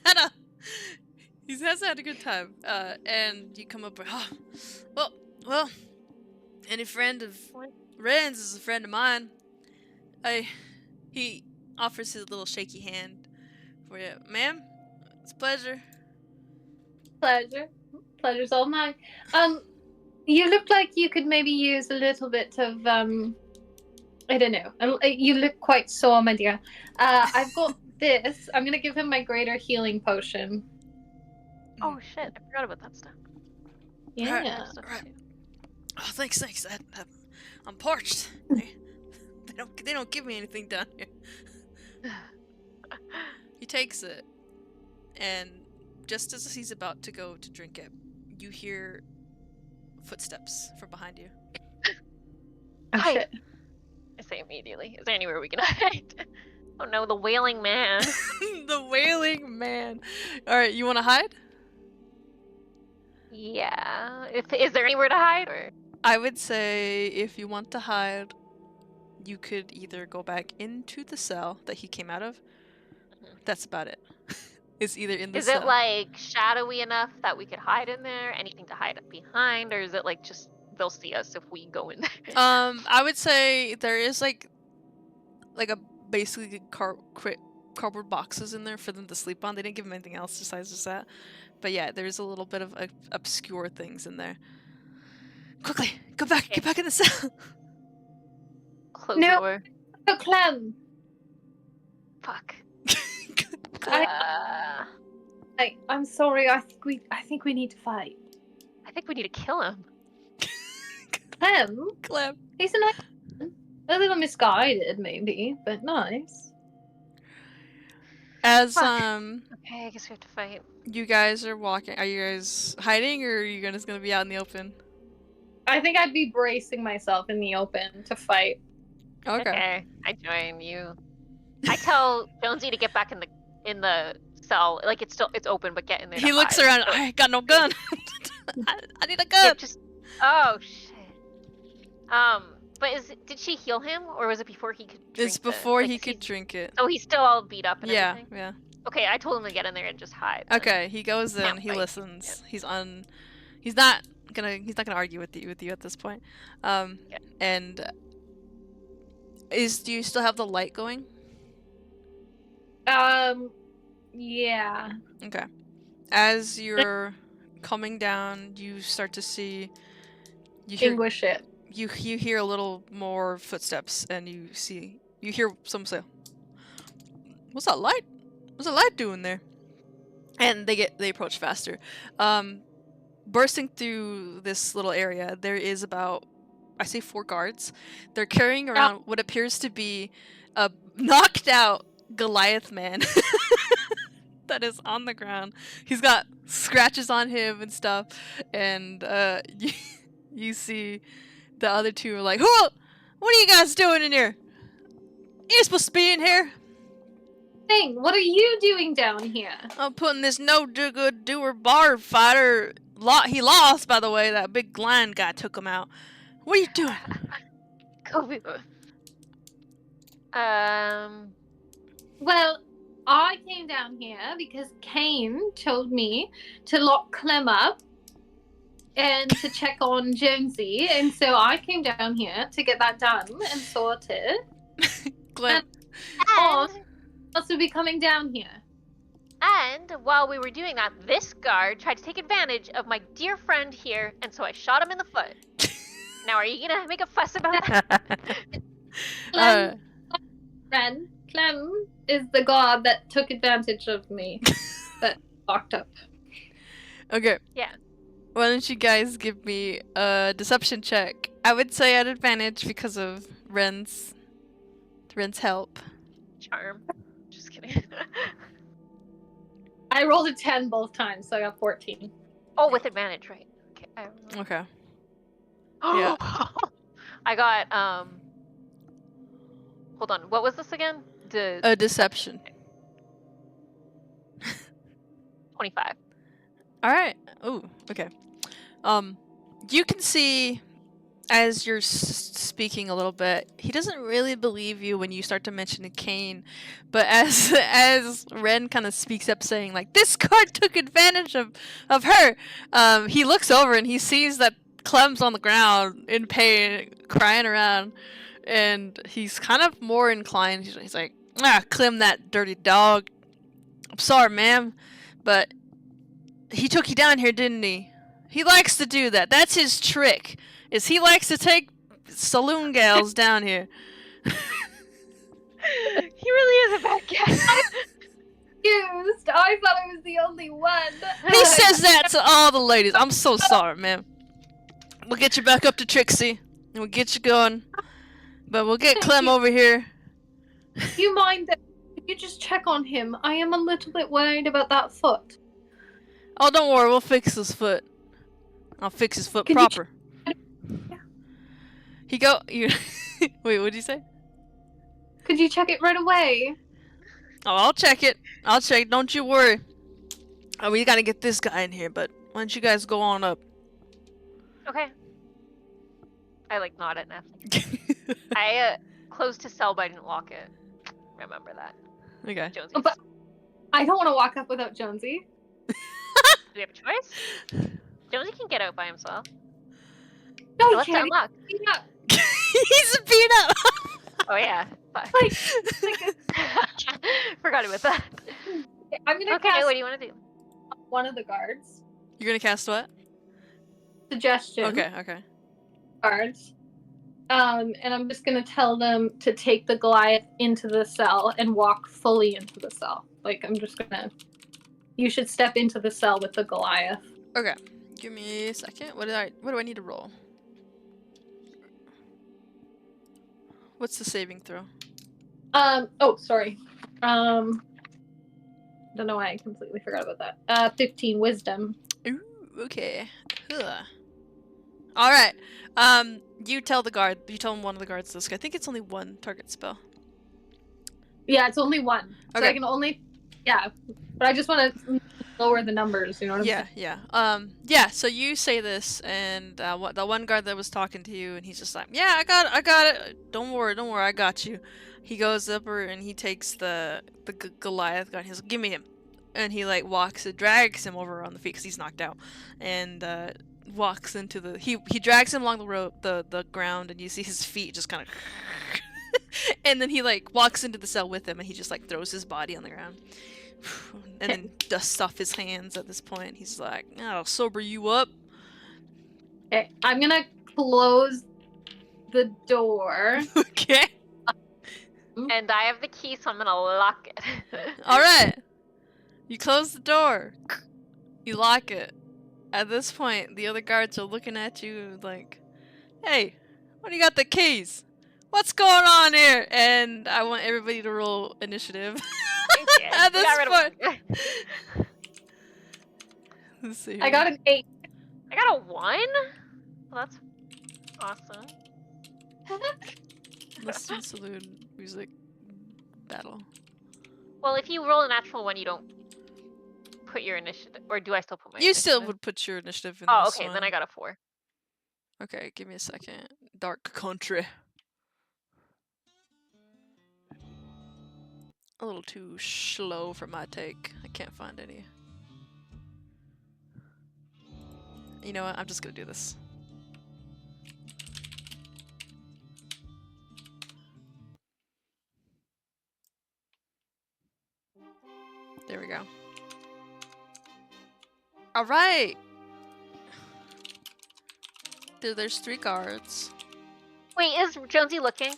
had a good time. And you come up with, well, any friend of Ren's is a friend of mine. He offers his little shaky hand for you. Ma'am, it's a pleasure. Pleasure. Pleasure's all mine. You look like you could maybe use a little bit of I don't know. You look quite sore, my dear. I've got this. I'm gonna give him my greater healing potion. Oh shit! I forgot about that stuff. Yeah. That stuff Right. too. Oh, thanks. I'm parched. They don't give me anything down here. He takes it, and just as he's about to go to drink it, you hear footsteps from behind you. Oh Hi. shit. I say immediately. Is there anywhere we can hide? Oh no, the wailing man. The wailing man. All right, you want to hide? Yeah. Is there anywhere to hide? Or... I would say if you want to hide, you could either go back into the cell that he came out of. That's about it. It's either in the Is cell. it like shadowy enough that we could hide in there? Anything to hide behind, or is it like just they'll see us if we go in there? I would say there is like a basically cardboard boxes in there for them to sleep on. They didn't give them anything else besides just that. But yeah, there's a little bit of obscure things in there. Quickly, get back in the cell. Close No. the door. Oh, Clem. Fuck. I'm sorry. I think we need to fight. I think we need to kill him. Clem. Clem. He's a nice man. A little misguided, maybe, but nice. As Fuck. Okay, I guess we have to fight. you guys are walking, are you guys hiding or are you guys gonna be out in the open? I think I'd be bracing myself in the open to fight. Okay. I join you. I tell Jonesy to get back in the cell. Like it's open, but get in there. He to looks hide. around. So- I got no gun. I need a Yeah, gun. just. Oh shit. But did she heal him, or was it before he could? Drink It's before like, he is could drink it. So he's still all beat up and Yeah, everything. yeah. Okay, I told him to get in there and just hide. then. Okay, he goes in. Can't He fight. listens. He's not gonna argue with you at this point. Yeah. And do you still have the light going? Yeah. Okay. As you're coming down, you start to see. You hear Extinguish it. you hear a little more footsteps, and you hear someone say, "What's that light? What's that light doing there?" And they approach faster. Bursting through this little area, there is about, I say, 4 guards. They're carrying around what appears to be a knocked out Goliath man that is on the ground. He's got scratches on him and stuff, and you see the other two are like, what are you guys doing in here? You're supposed to be in here. Thing, what are you doing down here? I'm putting this no-good doer bar fighter. He lost, by the way. That big lion guy took him out. What are you doing? Kobe. Well, I came down here because Kane told me to lock Clem up and to check on Jonesy, and so I came down here to get that done and sorted. Glenn. Or also be coming down here. And while we were doing that, this guard tried to take advantage of my dear friend here, and so I shot him in the foot. Now, are you gonna make a fuss about that? Clem, Clem is the god that took advantage of me, but locked up. Okay. Yeah. Why don't you guys give me a deception check? I would say at advantage because of Ren's help. Charm. Just kidding. I rolled a 10 both times, so I got 14. Oh, with advantage, right? Okay. Okay. Yeah. I got Hold on. What was this again? A deception. 25. All right. Ooh. Okay. You can see as you're speaking a little bit, he doesn't really believe you when you start to mention Kane, but as Ren kind of speaks up, saying like, "This guard took advantage of her," he looks over and he sees that Clem's on the ground in pain, crying around, and he's kind of more inclined. He's like, Clem, that dirty dog. I'm sorry, ma'am, but he took you down here, didn't he? He likes to do that. That's his trick. Is he likes to take saloon gals down here. He really is a bad guy. Confused. I thought I was the only one. He says that to all the ladies. I'm so sorry, ma'am. We'll get you back up to Trixie, and we'll get you going. But we'll get Clem over here. Do you mind that you just check on him? I am a little bit worried about that foot. Oh, don't worry. We'll fix his foot. I'll fix his foot Can you proper. Yeah. You. Wait, what did you say? Could you check it right away? Oh, I'll check it. I'll check. Don't you worry. Oh, we gotta get this guy in here, but why don't you guys go on up? Okay. I like nod at nothing. I closed his cell, but I didn't lock it. Remember that. Okay. Jonesy. Oh, but I don't want to walk up without Jonesy. Do we have a choice? Jonesy can get out by himself. No, So let's Candy. unlock. Yeah. He's beat up. Oh yeah. Fuck. Like, Forgot about that. I'm gonna Okay, cast what do you want to do? one of the guards. You're gonna cast what? Suggestion. Okay. Guards. And I'm just gonna tell them to take the Goliath into the cell and walk fully into the cell. Like, I'm just gonna. You should step into the cell with the Goliath. Okay. Give me a second. What do I need to roll? What's the saving throw? Oh, sorry. Don't know why I completely forgot about that. 15 wisdom. Ooh, okay. Ugh. All right. You tell one of the guards this. I think it's only one target spell. Yeah, it's only one. So Okay. I can only. Yeah. But I just want to lower the numbers, you know what I'm saying? Yeah. So you say this, and the one guard that was talking to you, and he's just like, "Yeah, I got it. Don't worry, I got you." He goes up and he takes the Goliath guy. He's like, "Give me him," and he like drags him over on the feet because he's knocked out, and walks into the he drags him along the road the ground, and you see his feet just kind of. And then he like walks into the cell with him, and he just like throws his body on the ground. And then dusts off his hands at this point. He's like, I'll sober you up. Okay, I'm gonna close the door. Okay. And I have the key, so I'm gonna lock it. Alright. You close the door. You lock it. At this point, the other guards are looking at you like, hey, what do you got the keys? What's going on here? And I want everybody to roll initiative. At this point. Let's see. I got an 8. I got a 1? Well, that's awesome. Let's do Saloon music battle. Well, if you roll a natural 1, you don't put your initiative, or do I still put my You still initiative? would put your initiative in Oh, this okay, one. then I got a 4. Okay, give me a second. Dark country. A little too slow for my take. I can't find any. You know what? I'm just gonna do this. There we go. Alright! There's 3 guards. Wait, is Jonesy looking?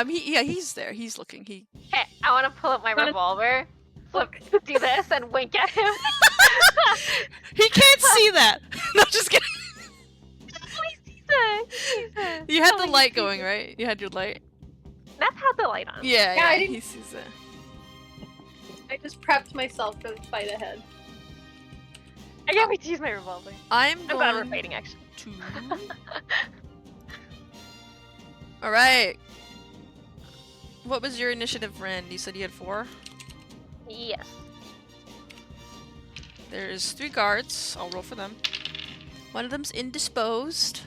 He's there. He's looking. Okay, I want to pull up my revolver, do this, and wink at him. He can't see that! No, just kidding. You had the light going, right? You had your light? Neth had the light on. Yeah, I didn't- he sees it. I just prepped myself for the fight ahead. I can't wait to use my revolver. I'm glad we're going fighting, actually. to... Alright. What was your initiative, Ren? You said you had 4? Yes. There's 3 guards. I'll roll for them. One of them's indisposed.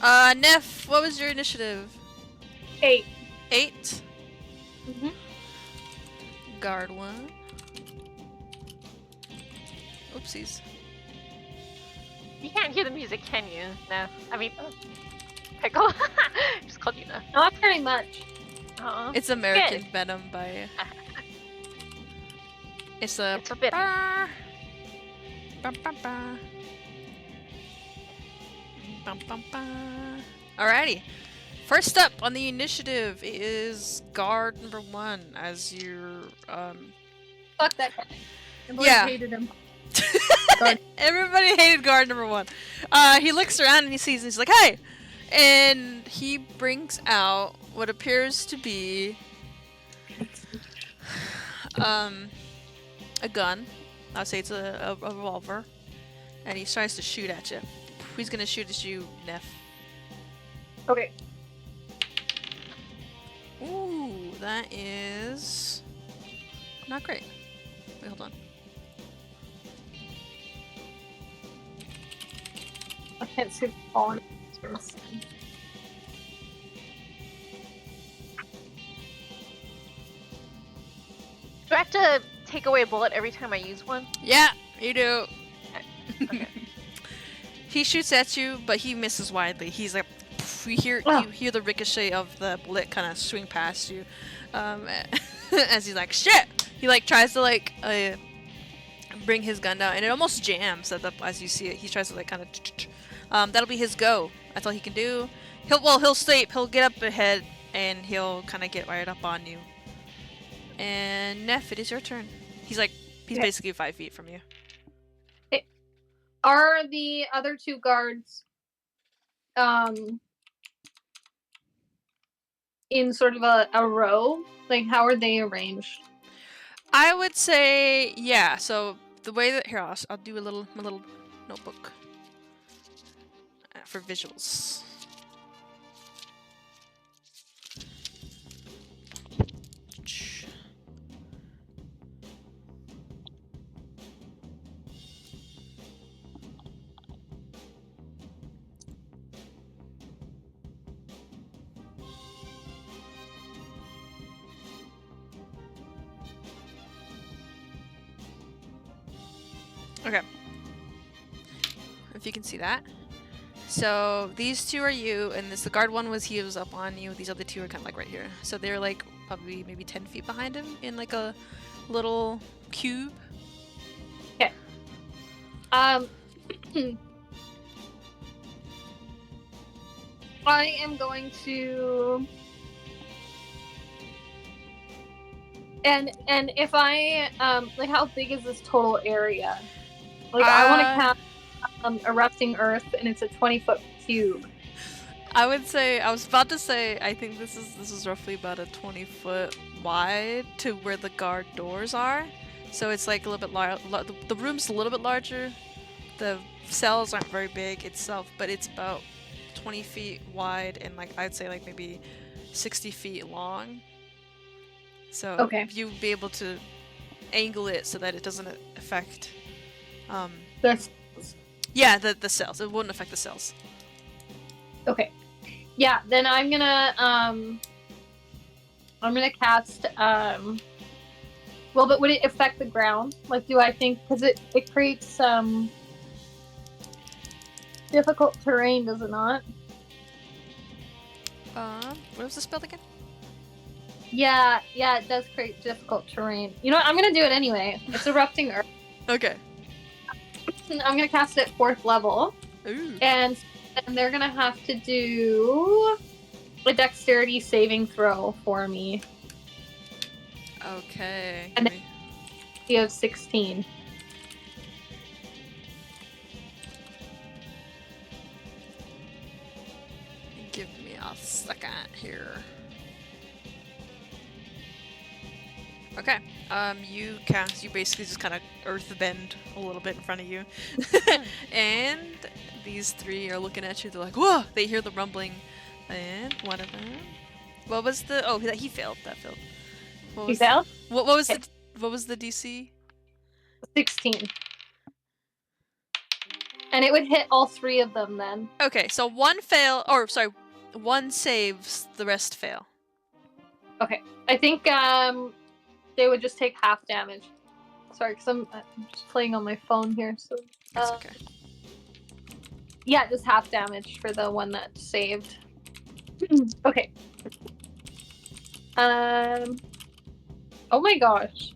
Neff, what was your initiative? 8. 8? Mhm. Guard 1. Oopsies. You can't hear the music, can you? No. I mean, Pickle. Just called you Nef. Not very much. Aw. It's American Venom by. It's a. It's fitting. Alrighty. First up on the initiative is guard number 1 as you're Fuck that guy. Yeah. Hated him. Everybody hated guard number 1. He looks around and he sees and he's like, "Hey!" And he brings out what appears to be a gun. I'll say it's a revolver. And he tries to shoot at you. He's gonna shoot at you, Neff. Okay. Ooh, that is not great. Wait, hold on. I can't see the falling. Do I have to take away a bullet every time I use one? Yeah, you do. Okay. He shoots at you, but he misses widely. He's like, you hear the ricochet of the bullet kind of swing past you, as he's like, shit. He like tries to like bring his gun down, and it almost jams as you see it. He tries to like kind of, that'll be his go. That's all he can do. He'll get up ahead, and he'll kind of get right up on you. And Neff, it is your turn. He's basically 5 feet from you. Are the other 2 guards in sort of a row? Like, how are they arranged? I would say, yeah. So the way that here, I'll do my little notebook for visuals. Okay. If you can see that. So these 2 are you, and the guard 1 he was up on you. These other 2 are kind of like right here. So they're like probably maybe 10 feet behind him in like a little cube. Okay. I am going to, and if I like, how big is this total area? Like, I want to cast erupting earth, and it's a 20-foot cube. I was about to say I think this is roughly about a 20-foot wide to where the guard doors are. So it's like a little bit the room's a little bit larger. The cells aren't very big itself, but it's about 20 feet wide and like I'd say like maybe 60 feet long. So Okay. you'd be able to angle it so that it doesn't affect That's yeah, the cells. It wouldn't affect the cells. okay. Yeah, then I'm gonna cast well, but would it affect the ground? Like, do I think, because it creates difficult terrain, does it not? What was the spell again? Yeah, it does create difficult terrain. You know what? I'm gonna do it anyway. It's erupting earth. Okay. I'm gonna cast it 4th level. Ooh. And they're gonna have to do a dexterity saving throw for me. Okay. And you have 16. Give me a second here. Okay. You basically just kind of earth bend a little bit in front of you. And these 3 are looking at you. They're like, whoa! They hear the rumbling. And one of them. What was the. Oh, he failed. That failed. He failed? What was the DC? 16. And it would hit all 3 of them then. Okay, so one saves, the rest fail. Okay. I think they would just take half damage. Sorry, because I'm just playing on my phone here, so... That's okay. Yeah, just half damage for the one that saved. Okay. Oh my gosh.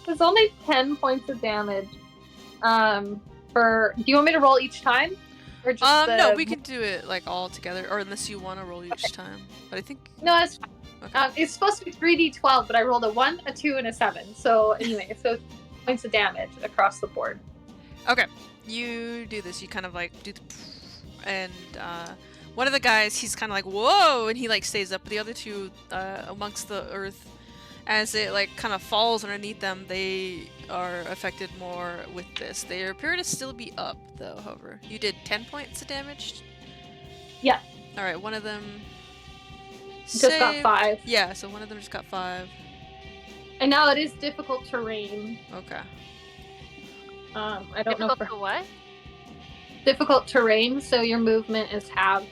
It's only 10 points of damage. Do you want me to roll each time? Or just No, we can do it like all together, or unless you want to roll each time. But I think No, that's fine. okay. It's supposed to be 3d12, but I rolled a 1, a 2, and a 7. So anyway, so points of damage across the board. Okay, you do this. You kind of like do the, and one of the guys, he's kind of like whoa, and he like stays up. But the other two, amongst the earth, as it like kind of falls underneath them, they are affected more with this. They appear to still be up though. However, you did 10 points of damage. Yeah. All right, one of them Just got 5. Yeah, so one of them just got 5. And now it is difficult terrain. Okay. I don't know. Difficult to what? Difficult terrain, so your movement is halved.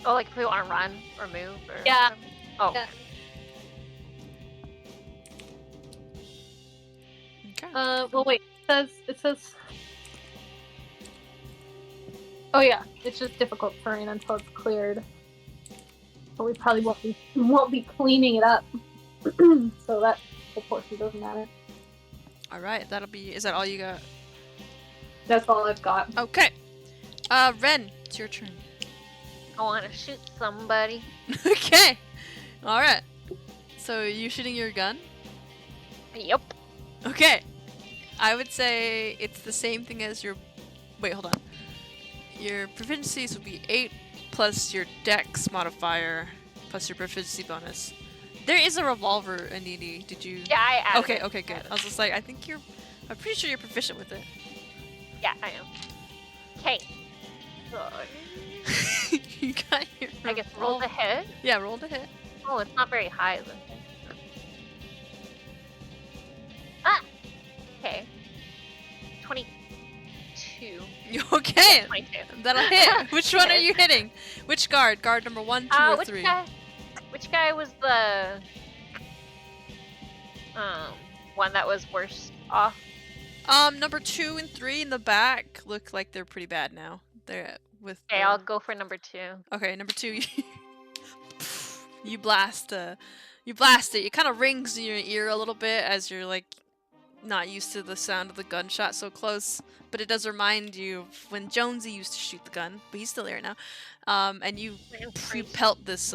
Oh, like if we want to run or move or. Yeah. Oh. Yeah. Okay. Well, wait. It says. Oh yeah, it's just difficult terrain until it's cleared. But we probably won't be cleaning it up, so that whole portion doesn't matter. All right, that'll be. Is that all you got? That's all I've got. Okay. Ren, it's your turn. I want to shoot somebody. Okay. All right. So you shooting your gun? Yep. Okay. I would say it's the same thing as your. Wait, hold on. Your proficiencies would be 8 plus your dex modifier plus your proficiency bonus. There is a revolver in D&D. Did you? Yeah, I added Okay. it. Okay. Good. I was just like, I think you're. I'm pretty sure you're proficient with it. Yeah, I am. Okay. So, You got your. I guess roll the hit. Yeah, roll to hit. Oh, it's not very high then. Ah! Okay. 22. You okay? 22. That'll hit. Which one are you hitting? Which guard? Guard number 1, 2, or which 3? Which guy was the one that was worse off? Number 2 and 3 in the back look like they're pretty bad now. They're with. Okay, I'll go for number 2. Okay, number 2. You blast. You blast it. It kind of rings in your ear a little bit as you're like not used to the sound of the gunshot so close. But it does remind you of when Jonesy used to shoot the gun, but he's still there now. And you pelt this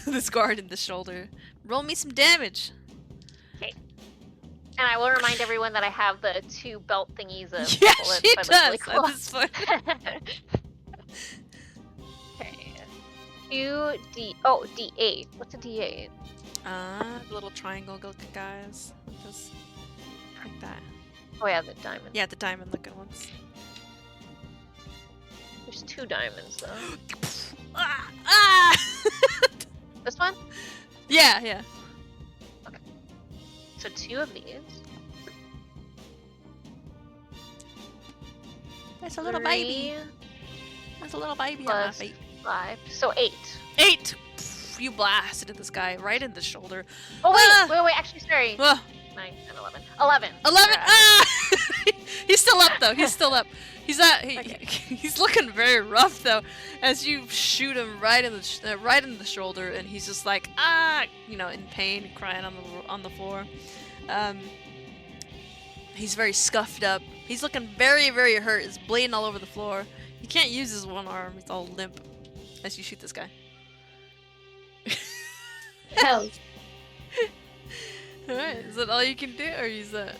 this guard in the shoulder. Roll me some damage. Okay. And I will remind everyone that I have the 2 belt thingies of Yeah, bullets. she That does. look really cool. That's fun. Okay. 2D. Oh, D8. What's a D8? The little triangle guys. Just like that. Oh yeah, the diamond. Yeah, the diamond looking ones. There's 2 diamonds though. Ah! This one? Yeah. So 2 of these. That's a little baby. 3 That's a little baby on my plus feet. 5. So 8. 8! You blasted at this guy right in the shoulder. Oh Ah! wait, actually sorry. Ugh. 9, 10, 11. 11. 11! Yeah. Ah! He's still up though. He's still up. He's not. Okay. He's looking very rough though, as you shoot him right in the shoulder, and he's just like in pain, crying on the floor. He's very scuffed up. He's looking very, very hurt. He's bleeding all over the floor. He can't use his one arm. He's all limp as you shoot this guy. Hell. Alright, is that all you can do, or use that?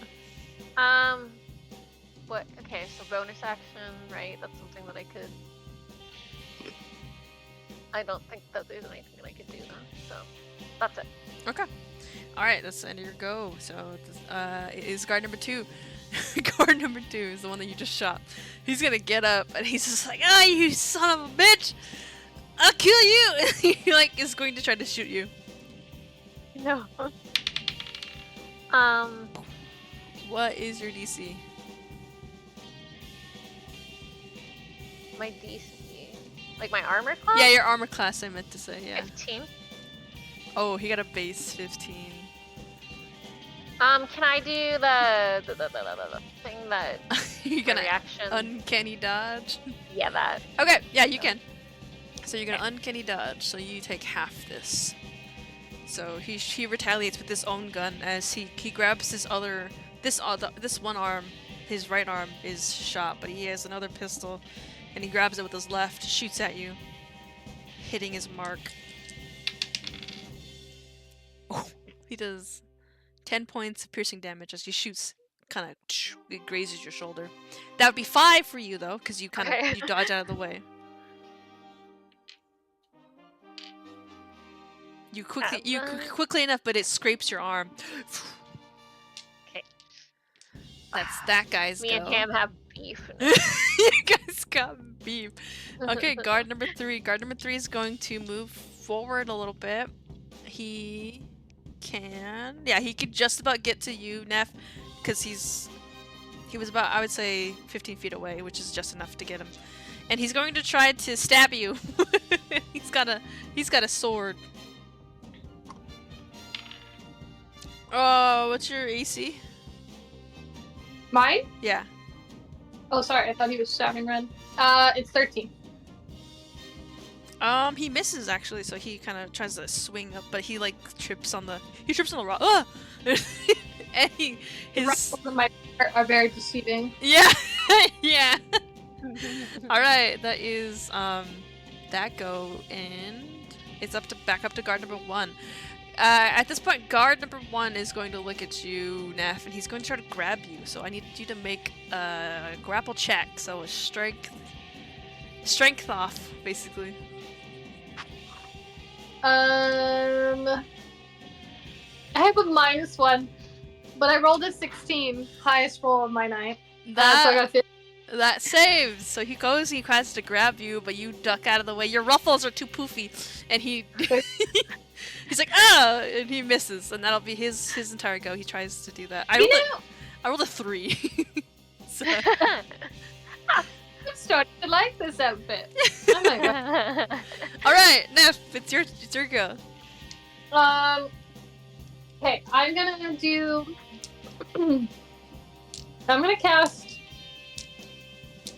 What? Okay, so bonus action, right? That's something that I could. I don't think that there's anything that I could do though. So that's it. Okay. Alright, that's the end of your go. So, it is guard number 2. Guard number 2 is the one that you just shot. He's gonna get up, and he's just like, ah, you son of a bitch! I'll kill you! And he, like, is going to try to shoot you. No. What is your DC? My DC, like my armor class. Yeah, your armor class, I meant to say, yeah. 15. Oh, he got a base 15. Can I do the thing that You're gonna reaction? uncanny dodge? Yeah, that. Okay, yeah, you can. So you're gonna uncanny dodge. So you take half this. So he retaliates with his own gun as he grabs his other this one arm, his right arm is shot, but he has another pistol, and he grabs it with his left, shoots at you, hitting his mark. Oh, he does 10 points of piercing damage as he shoots. Kind of it grazes your shoulder. That would be 5 for you though, because you Okay. you dodge out of the way. You quickly enough, but it scrapes your arm. Okay. That's that guy's Me go. and Cam have beef. You guys got beef. Okay, guard number 3. Guard number 3 is going to move forward a little bit. He can, yeah, he could just about get to you, Neff, because he was about, I would say, 15 feet away, which is just enough to get him. And he's going to try to stab you. he's got a sword. Oh, what's your AC? Mine? Yeah. Oh, sorry. I thought he was shouting red. It's 13. He misses actually, so he kind of tries to swing up, but he like trips on the rock. Ah! And The his ruffles in my hair are very deceiving. yeah yeah. All right, that is that go, and it's back up to guard number 1. At this point, guard number 1 is going to look at you, Neff, and he's going to try to grab you. So I need you to make a grapple check. So a strength off, basically. I have a -1, but I rolled a 16, highest roll of my night. So I got 50. That saves. So he tries to grab you, but you duck out of the way. Your ruffles are too poofy, and he's like, "Oh!" and he misses, and that'll be his entire go. He tries to do that. I rolled a 3. So. I'm starting to like this outfit. Oh my god. All right, Neff, it's your go. Okay, I'm gonna do. I'm gonna cast.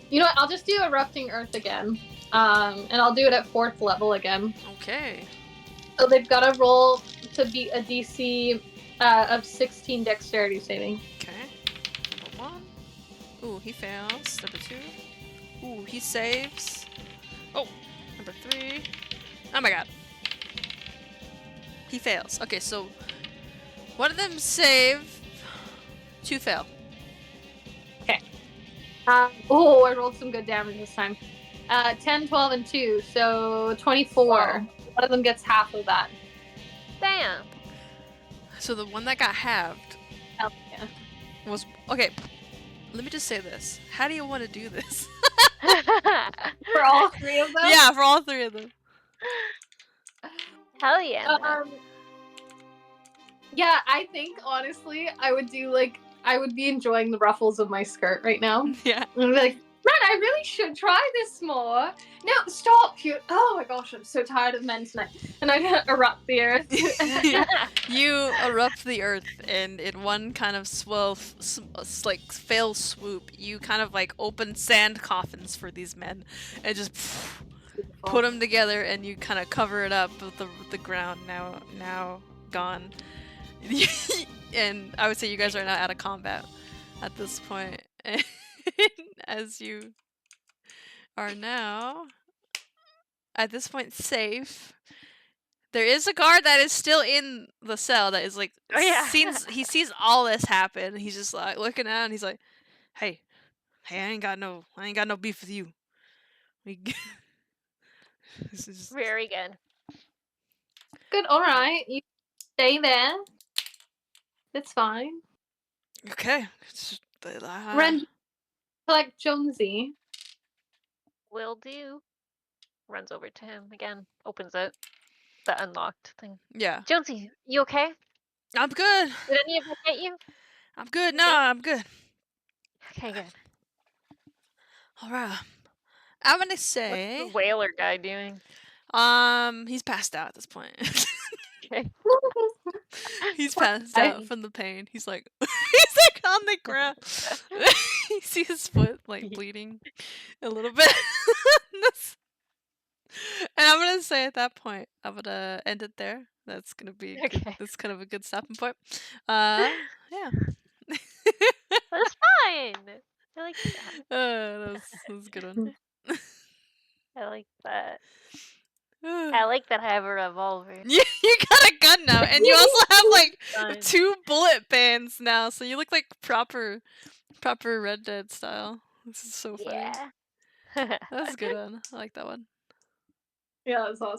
You know what? I'll just do Erupting Earth again. And I'll do it at 4th level again. Okay. So they've got to roll to beat a DC of 16 Dexterity saving. Okay. Number 1. Ooh, he fails. Number 2. Ooh, he saves. Oh, number 3. Oh my god. He fails. Okay, so one of them save, 2 fail. Oh, I rolled some good damage this time. 10, 12, and 2, so 24. Wow. One of them gets half of that. Damn. So the one that got halved Hell yeah. was okay. Let me just say this. How do you want to do this? For all 3 of them? Yeah, for all 3 of them. Hell yeah. Yeah, I think honestly, I would be enjoying the ruffles of my skirt right now. Yeah. And be like, man, I really should try this more. No, stop! Oh my gosh, I'm so tired of men tonight. And I'm gonna erupt the earth. You erupt the earth, and in one kind of fail swoop, you kind of like open sand coffins for these men, and just put them together, and you kind of cover it up with the ground now gone. And I would say you guys are not out of combat at this point, as you are now at this point safe. There is a guard that is still in the cell that is like, Oh, yeah. he sees all this happen. He's just like looking at it, and he's like, hey, I ain't got no beef with you. This is Very good. Good, alright. You stay there. It's fine. okay. Ren, collect Jonesy. Will do. Runs over to him again. Opens it. The unlocked thing. Yeah, Jonesy, you okay? I'm good. Did any of them hit you? I'm good. No, I'm good. Okay, good. All right. I'm gonna What's say, the whaler guy doing? he's passed out at this point. Okay. He's passed I- out from the pain. He's like, he's like on the ground. You see his foot like bleeding a little bit. And I'm gonna say at that point, I'm gonna end it there. That's gonna be a good, Okay. that's kind of a good stopping point. Yeah. That's fine. I like that. That was a good one. I like that. I like that I have a revolver. You got a gun now, and you also have like Fun. 2 bullet bands now, so you look like proper Red Dead style. This is so funny. Yeah. That was a good one. I like that one. Yeah, that's awesome.